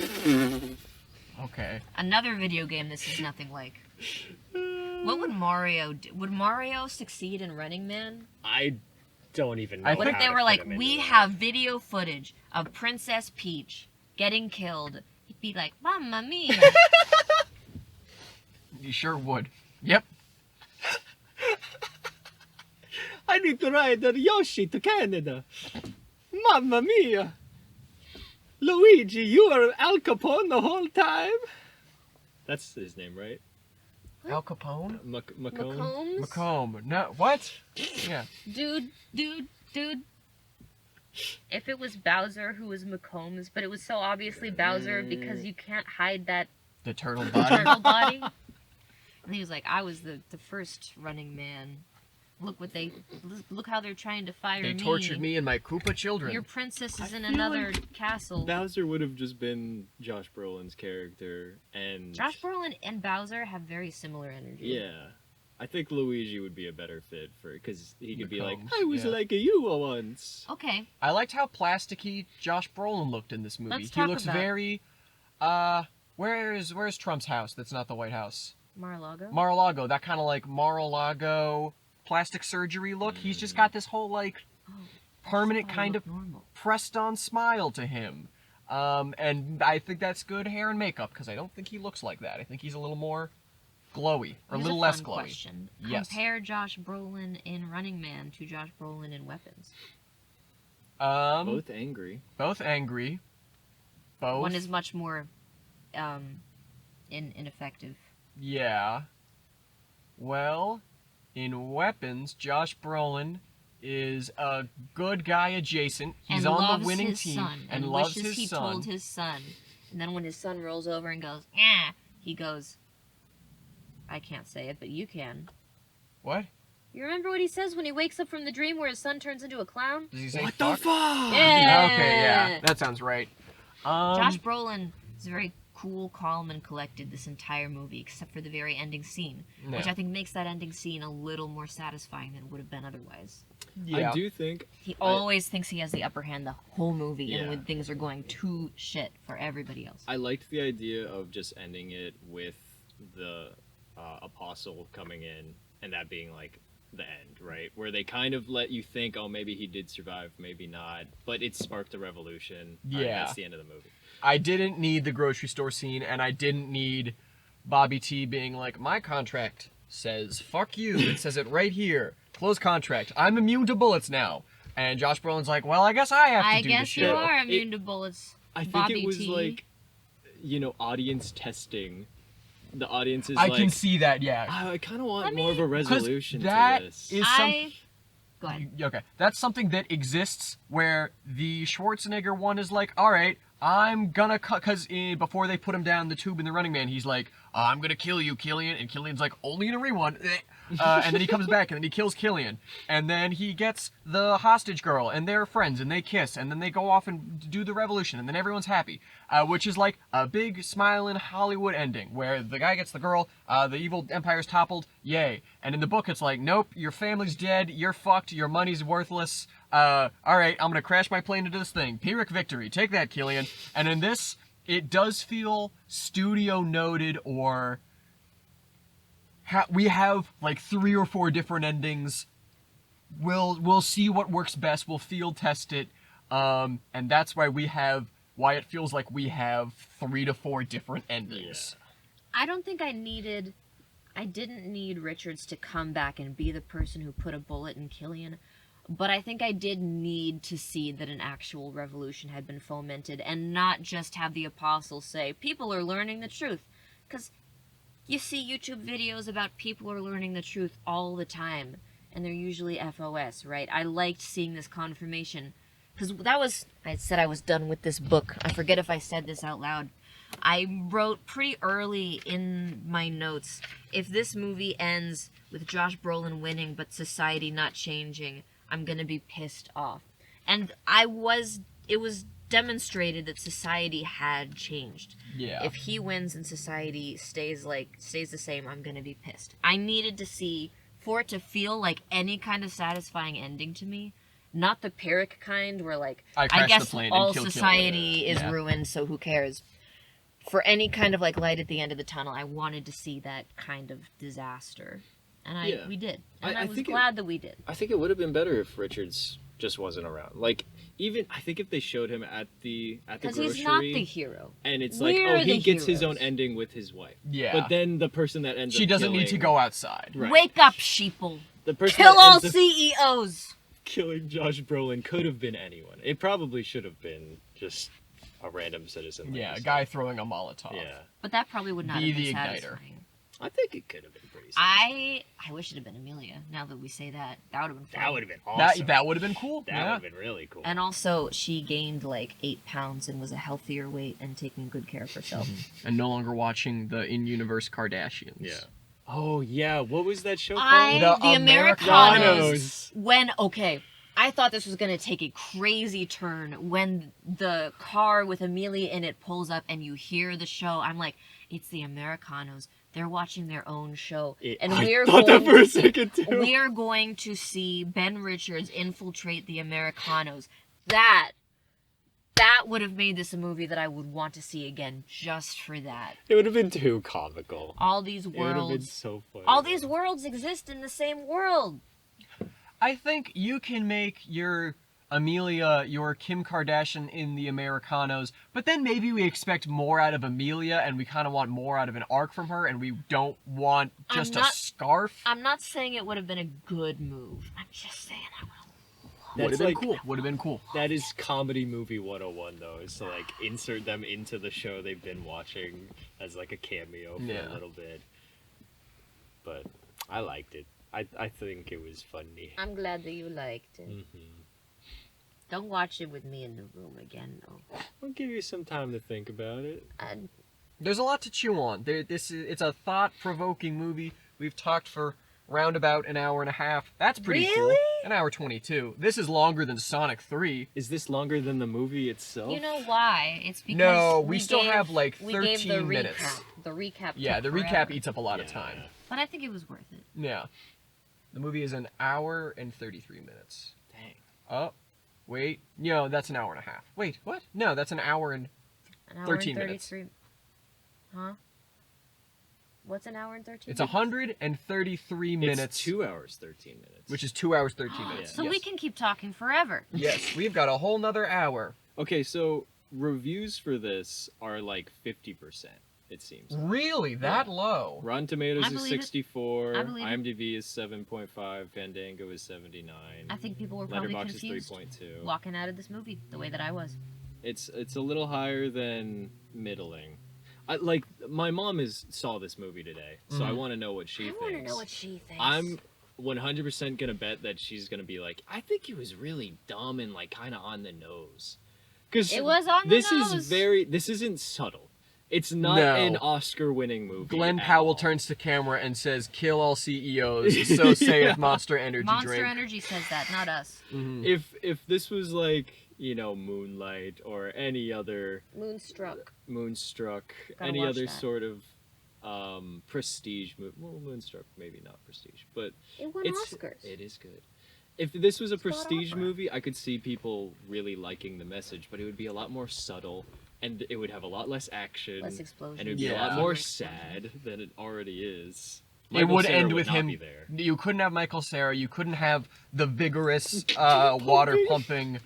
Okay. Another video game this is nothing like. What would Mario do? Would Mario succeed in Running Man? I don't even know. I What think if they how to were fit like, him into we that. have video footage of Princess Peach getting killed? He'd be like, Mamma mia. You sure would. Yep. I need to ride the Yoshi to Canada. Mamma mia! Luigi, you were Al Capone the whole time? That's his name, right? Al Capone? McCone? McCombs? Macomb. No, what? Yeah. Dude. If it was Bowser who was McCombs, but it was so obviously Bowser because you can't hide that The turtle body. turtle body. And he was like, I was the first running man. Look how they're trying to fire me. They tortured me and my Koopa children. Your princess is I in feel another like castle. Bowser would have just been Josh Brolin's character, and Josh Brolin and Bowser have very similar energy. yeah, I think Luigi would be a better fit for because he could be like, McCombs, I was yeah. like you once. Okay, I liked how plasticky Josh Brolin looked in this movie. Let's He talk looks about- very where's Trump's house that's not the White House? Mar-a-Lago. Mar-a-Lago, that kind of like Mar-a-Lago plastic surgery look. He's just got this whole like permanent Probably kind look of normal. pressed on smile to him. And I think that's good hair and makeup because I don't think he looks like that. I think he's a little more glowy or a Here's little a less fun glowy. question. Yes. Compare Josh Brolin in Running Man to Josh Brolin in Weapons. Both angry. Both angry. Both. One is much more ineffective. Yeah. Well, in Weapons, Josh Brolin is a good guy adjacent. He's and on loves the winning his team son, and wishes loves his he son. told his son. And then when his son rolls over and goes, "Yeah," he goes, "I can't say it, but you can." What? You remember what he says when he wakes up from the dream where his son turns into a clown? Does he say What fuck? the fuck? Yeah. Okay, yeah, that sounds right. Josh Brolin is very cool, calm, and collected this entire movie, except for the very ending scene, which yeah. I think makes that ending scene a little more satisfying than it would have been otherwise. Yeah. I do think He always thinks he has the upper hand the whole movie, Yeah. and when things are going to shit for everybody else. I liked the idea of just ending it with the apostle coming in and that being like the end, right? Where they kind of let you think, oh, maybe he did survive, maybe not, but it sparked a revolution. And Yeah. that's the end of the movie. I didn't need the grocery store scene, and I didn't need Bobby T being like, my contract says fuck you. It says it right here. Close contract. I'm immune to bullets now. And Josh Brolin's like, well, I guess I have to I do the guess shit. you show. are immune to bullets. I think Bobby it was T. like, audience testing. The audience is I like, can see that, yeah. I kind of want I more of a mean, resolution that to this. is Go ahead. Okay, that's something that exists where the Schwarzenegger one is like, all right, I'm gonna cut, because before they put him down the tube in the Running Man, he's like, I'm gonna kill you, Killian, and Killian's like, only in a rerun. And then he comes back and then he kills Killian, and then he gets the hostage girl, and they're friends, and they kiss, and then they go off and do the revolution, and then everyone's happy, which is like a big smiling Hollywood ending, where the guy gets the girl, the evil empire's toppled, yay. And in the book, it's like, nope, your family's dead, you're fucked, your money's worthless, alright, I'm gonna crash my plane into this thing. Pyrrhic victory, take that, Killian. And in this, it does feel studio noted, or we have like 3 or 4 different endings. We'll see what works best. We'll field test it, and that's why it feels like we have 3 to 4 different endings. I don't think I didn't need Richards to come back and be the person who put a bullet in Killian, but I think I did need to see that an actual revolution had been fomented and not just have the apostles say, people are learning the truth. Because you see YouTube videos about people are learning the truth all the time, and they're usually FOS, right? I liked seeing this confirmation. Because I said I was done with this book. I forget if I said this out loud. I wrote pretty early in my notes, if this movie ends with Josh Brolin winning but society not changing, I'm gonna be pissed off. And it was demonstrated that society had changed. Yeah. If he wins and society stays the same, I'm gonna be pissed. I needed to see, for it to feel like any kind of satisfying ending to me, not the Pyrrhic kind where like, I I crashed the guess plane and all killed society Killian. is Yeah. ruined, so who cares? For any kind of like light at the end of the tunnel, I wanted to see that kind of disaster. And we did. And I was glad that we did. I think it would have been better if Richards just wasn't around. Like, even I think if they showed him at the Because grocery, he's not the hero. and it's We're like, he the gets his own heroes. ending with his wife. Yeah. But then the person that ends She up doesn't need to killing- go outside. Right. Wake up, sheeple. The person Kill that all ends up- CEOs. killing Josh Brolin could have been anyone. It probably should have been just a random citizen. Like Yeah, a you guy said. throwing a Molotov. Yeah, But that probably would not Be have been the igniter. satisfying. I think it could have been pretty. I wish it had been Amelia. Now that we say that, that would have been fun. That would have been awesome. That would have been cool. That yeah. would have been really cool. And also, she gained like 8 pounds and was a healthier weight and taking good care of herself. And no longer watching the in-universe Kardashians. Yeah. Oh yeah, what was that show I called? the The Americanos. When I thought this was gonna take a crazy turn when the car with Amelia in it pulls up and you hear the show. I'm like, it's the Americanos. They're watching their own show, and I we're thought that going. for a second too. We are going to see Ben Richards infiltrate the Americanos. That would have made this a movie that I would want to see again just for that. It would have been too comical. All these It would have been worlds. so funny. All these worlds exist in the same world. I think you can make your Amelia your Kim Kardashian in the Americanos, but then maybe we expect more out of Amelia and we kind of want more out of an arc from her and we don't want just a scarf. I'm not saying it would have been a good move. I'm just saying I would have. Would have That's been like- cool. Would have been cool. That is comedy movie 101 though, is to like insert them into the show they've been watching as like a cameo for Yeah. a little bit. But I liked it. I think it was funny. I'm glad that you liked it. Mm-hmm. Don't watch it with me in the room again, though. I'll give you some time to think about it. There's a lot to chew on. It's a thought-provoking movie. We've talked for roundabout an hour and a half. That's pretty cool. Really? An hour 22. This is longer than Sonic 3. Is this longer than the movie itself? You know why? It's because No, we still have, like, we gave 13 the minutes. Recap. The recap. Yeah, took the recap forever. eats up a lot of Yeah. time. But I think it was worth it. Yeah. The movie is an hour and 33 minutes. Dang. Oh, wait. No, that's an hour and a half. Wait, what? No, that's an hour and... An hour 13 and minutes. 33. Huh? What's an hour and 13? It's 133 minutes, It's 2 hours 13 minutes. which is 2 hours 13 minutes. So yes. we can keep talking forever. Yes, we've got a whole nother hour. Okay, so reviews for this are like 50%. It seems. Really? That low? Rotten Tomatoes I is believe it. 64. I believe it. IMDb is 7.5. Fandango is 79. I think people were probably Letterboxd is confused 3.2. walking out of this movie the way that I was. It's a little higher than middling. Like my mom saw this movie today, so I Mhm. want to know what she I thinks. want to know what she thinks. I'm 100% gonna bet that she's gonna be like, I think it was really dumb and like kind of on the nose. Because It was on the this nose. is this isn't subtle. It's not No. an Oscar-winning movie. Glenn at Powell all. turns to camera and says, "Kill all CEOs." So saith Yeah. Monster Energy Monster drink. Energy says that, not us. Mhm. If this was like Moonlight or any other Moonstruck. Moonstruck, Gotta any watch other that. sort of prestige movie. Well, Moonstruck maybe not prestige, but It won it's Oscars. it is good. If this was a It's got prestige opera. movie, I could see people really liking the message, but it would be a lot more subtle, and it would have a lot less action, Less explosions. and it would be a Yeah. lot more sad than it already is. It Michael would Cera end with not him. be there. You couldn't have Michael Cera. You couldn't have the vigorous water pumping.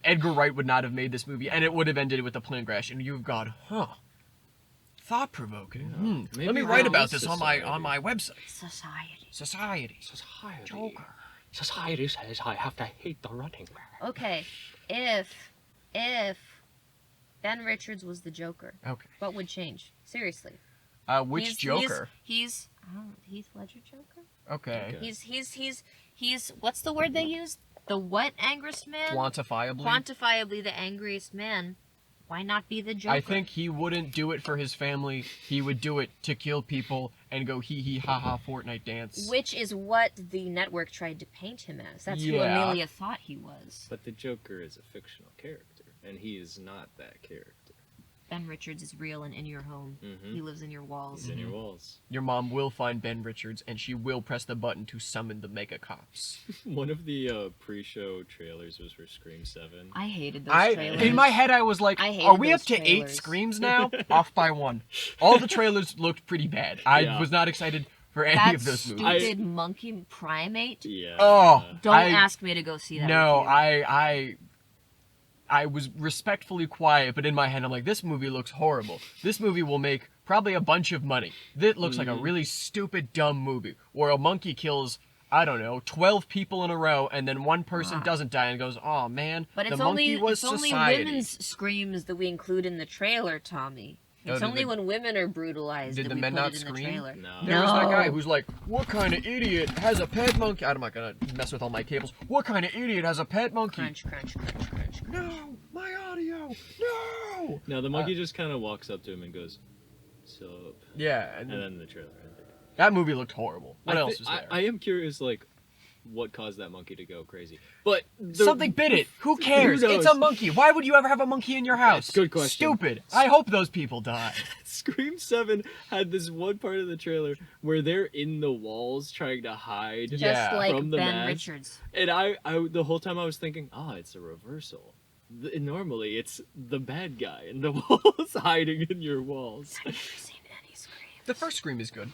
Edgar Wright would not have made this movie, and it would have ended with a plane crash. And you've got, thought provoking. Maybe Let me that write is about this on society. my website. Society. Society. Society. Joker. Society says I have to hate the Running Man. Okay, if Ben Richards was the Joker, Okay. what would change? Seriously. Which Joker? He's Heath Ledger Joker? Okay. Okay. He's what's the word they use? The what angriest man? Quantifiably. Quantifiably the angriest man. Why not be the Joker? I think he wouldn't do it for his family. He would do it to kill people and go hee hee ha ha Fortnite dance. Which is what the network tried to paint him as. That's who Yeah. Amelia thought he was. But the Joker is a fictional character, and he is not that character. Ben Richards is real and in your home. Mhm. He lives in your walls. He's in your walls. Your mom will find Ben Richards and she will press the button to summon the mega cops. One of the pre-show trailers was for Scream 7. I hated those trailers. In my head I was like, I hated are we up those to 8 trailers. screams now? Off by 1. All the trailers looked pretty bad. I Yeah. was not excited for any that of those movies. stupid monkey primate. Yeah. Oh, Don't I- ask me to go see that. No, with you. I was respectfully quiet, but in my head I'm like, this movie looks horrible. This movie will make probably a bunch of money. This looks like a really stupid, dumb movie where a monkey kills I don't know, 12 people in a row, and then one person doesn't die and goes, "Oh man, But the it's monkey only was it's only society." women's screams that we include in the trailer, Tommy. Oh, It's did only the- when women are brutalized did that the we men put not it in the scream? trailer. No. There was that guy No. who's like, "What kind of idiot has a pet monkey?" I'm not gonna mess with all my cables. What kind of idiot has a pet monkey? Crunch, crunch, crunch, crunch. No, my audio. No. No, the monkey just kind of walks up to him and goes, "Sup?" Yeah, And then the trailer ended. that movie looked horrible. What else was there? I am curious, like, what caused that monkey to go crazy? But Something bit it. Who cares? Who It's knows? a monkey. Why would you ever have a monkey in your house? Good question. Stupid. I hope those people die. Scream 7 had this one part of the trailer where they're in the walls trying to hide. Just Yeah. like From the Ben mask. Richards. And I the whole time I was thinking, it's a reversal. Normally it's the bad guy in the walls hiding in your walls. I've never seen any scream. The first Scream is good.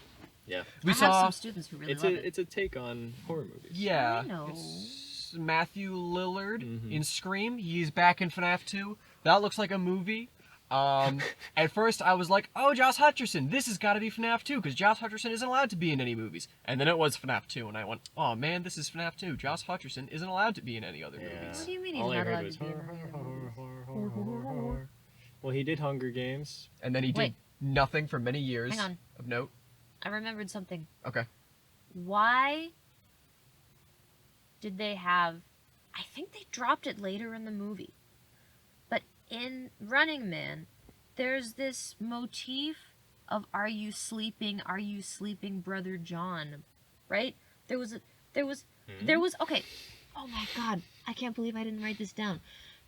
Yeah. We I have saw. some students who really It's love a it. it's a take on horror movies. Yeah. I know. It's Matthew Lillard Mhm. in Scream. He's back in FNAF 2. That looks like a movie. At first I was like, oh, Josh Hutcherson, this has got to be FNAF 2, because Josh Hutcherson isn't allowed to be in any movies. And then it was FNAF 2, and I went, oh man, this is FNAF 2. Josh Hutcherson isn't allowed to be in any other movies. What do you mean he's All I not heard allowed was to be in horror, any horror, movies? horror, horror, horror, horror. Well, he did Hunger Games. And then he did Wait. nothing for many years. Hang on. Of note. I remembered something. Okay. Why did they have... I think they dropped it later in the movie. But in Running Man, there's this motif of are you sleeping, brother John? Right? There was okay. Oh my god. I can't believe I didn't write this down.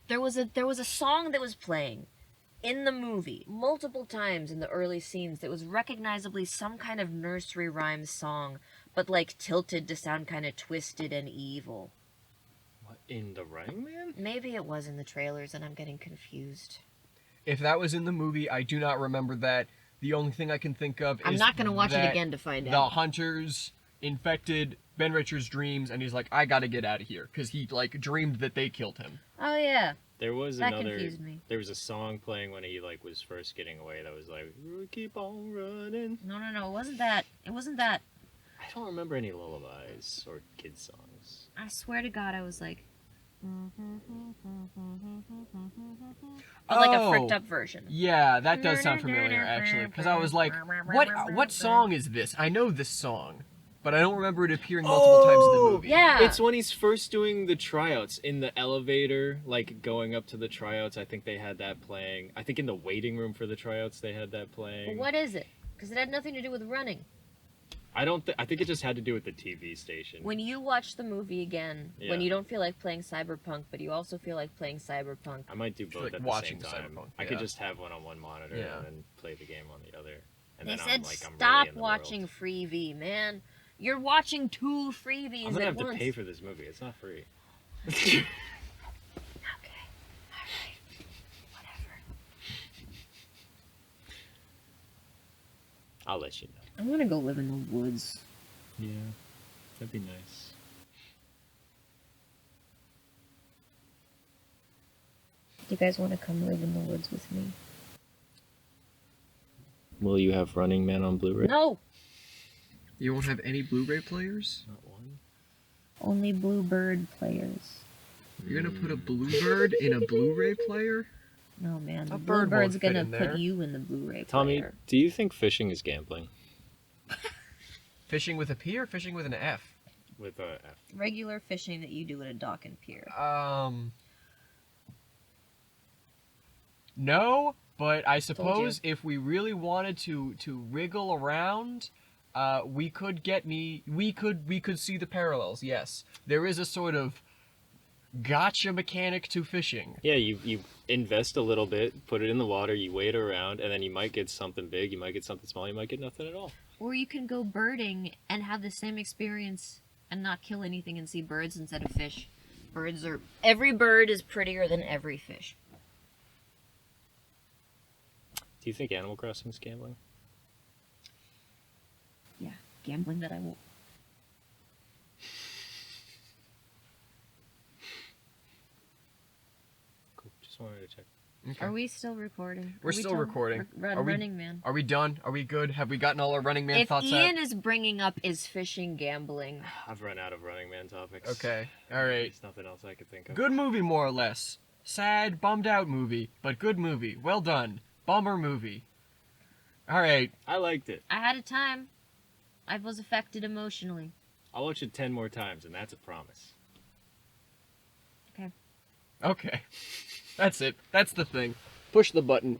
There was a song that was playing in the movie multiple times in the early scenes that was recognizably some kind of nursery rhyme song, but like tilted to sound kind of twisted and evil. What, in The Running Man? Maybe it was in the trailers and I'm getting confused. If that was in the movie, I do not remember that. The only thing I can think of is I'm not going to watch it that again to find the out. hunters infected Ben Richards' dreams, and he's like, I gotta get out of here, because he, like, dreamed that they killed him. Oh yeah, There was that another. confused me. There was a song playing when he like was first getting away that was like, "Keep on running." No, it wasn't that. It wasn't that. I don't remember any lullabies or kids songs. I swear to God, I was like... But like a fricked up version. Yeah, that does sound familiar, actually, because I was like, what song is this? I know this song, but I don't remember it appearing multiple times in the movie. Yeah. It's when he's first doing the tryouts in the elevator, like going up to the tryouts. I think they had that playing. I think in the waiting room for the tryouts they had that But playing. what is it? Because it had nothing to do with running. I don't. I think it just had to do with the TV station. When you watch the movie again, when Yeah. you don't feel like playing Cyberpunk, but you also feel like playing Cyberpunk, I might do both like at the watching same the time. Cyberpunk, I yeah. could just have one on one monitor Yeah. and then play the game on the other. And they then said I'm like, I'm stop really in the watching world. Freebie, man. You're watching two Freebies I'm gonna at have once. to pay for this movie. It's not free. Okay. Alright. Whatever. I'll let you know. I want to go live in the woods. Yeah, that'd be nice. Do you guys want to come live in the woods with me? Will you have Running Man on Blu-ray? No! You won't have any Blu-ray players? Not one. Only Bluebird players. You're gonna put a Bluebird in a Blu-ray player? No, man. The A bird Bluebird's won't fit gonna in there. put you in the Blu-ray Tommy, player. do you think fishing is gambling? Fishing with a P or fishing with an F? With a F. Regular fishing that you do at a dock and pier. No, but I suppose if we really wanted to wriggle around, we could see the parallels. Yes, there is a sort of gotcha mechanic to fishing. Yeah, you invest a little bit, put it in the water, you wait around, and then you might get something big, you might get something small, you might get nothing at all. Or you can go birding and have the same experience and not kill anything and see birds instead of fish. Every bird is prettier than every fish. Do you think Animal Crossing is gambling? Yeah, gambling that I won't. Cool. Just wanted to check. Okay. Are we still recording? We're still recording. Are we- Running Man. Are we done? Are we good? Have we gotten all our Running Man If thoughts Ian is bringing up is fishing gambling, I've run out of Running Man topics. out? Okay. All right. There's nothing else I could think of. Good movie, more or less. Sad, bummed out movie, but good movie. Well done. Bummer movie. All right. I liked it. I had a time. I was affected emotionally. I'll watch it 10 more times, and that's a promise. Okay. That's it. That's the thing. Push the button.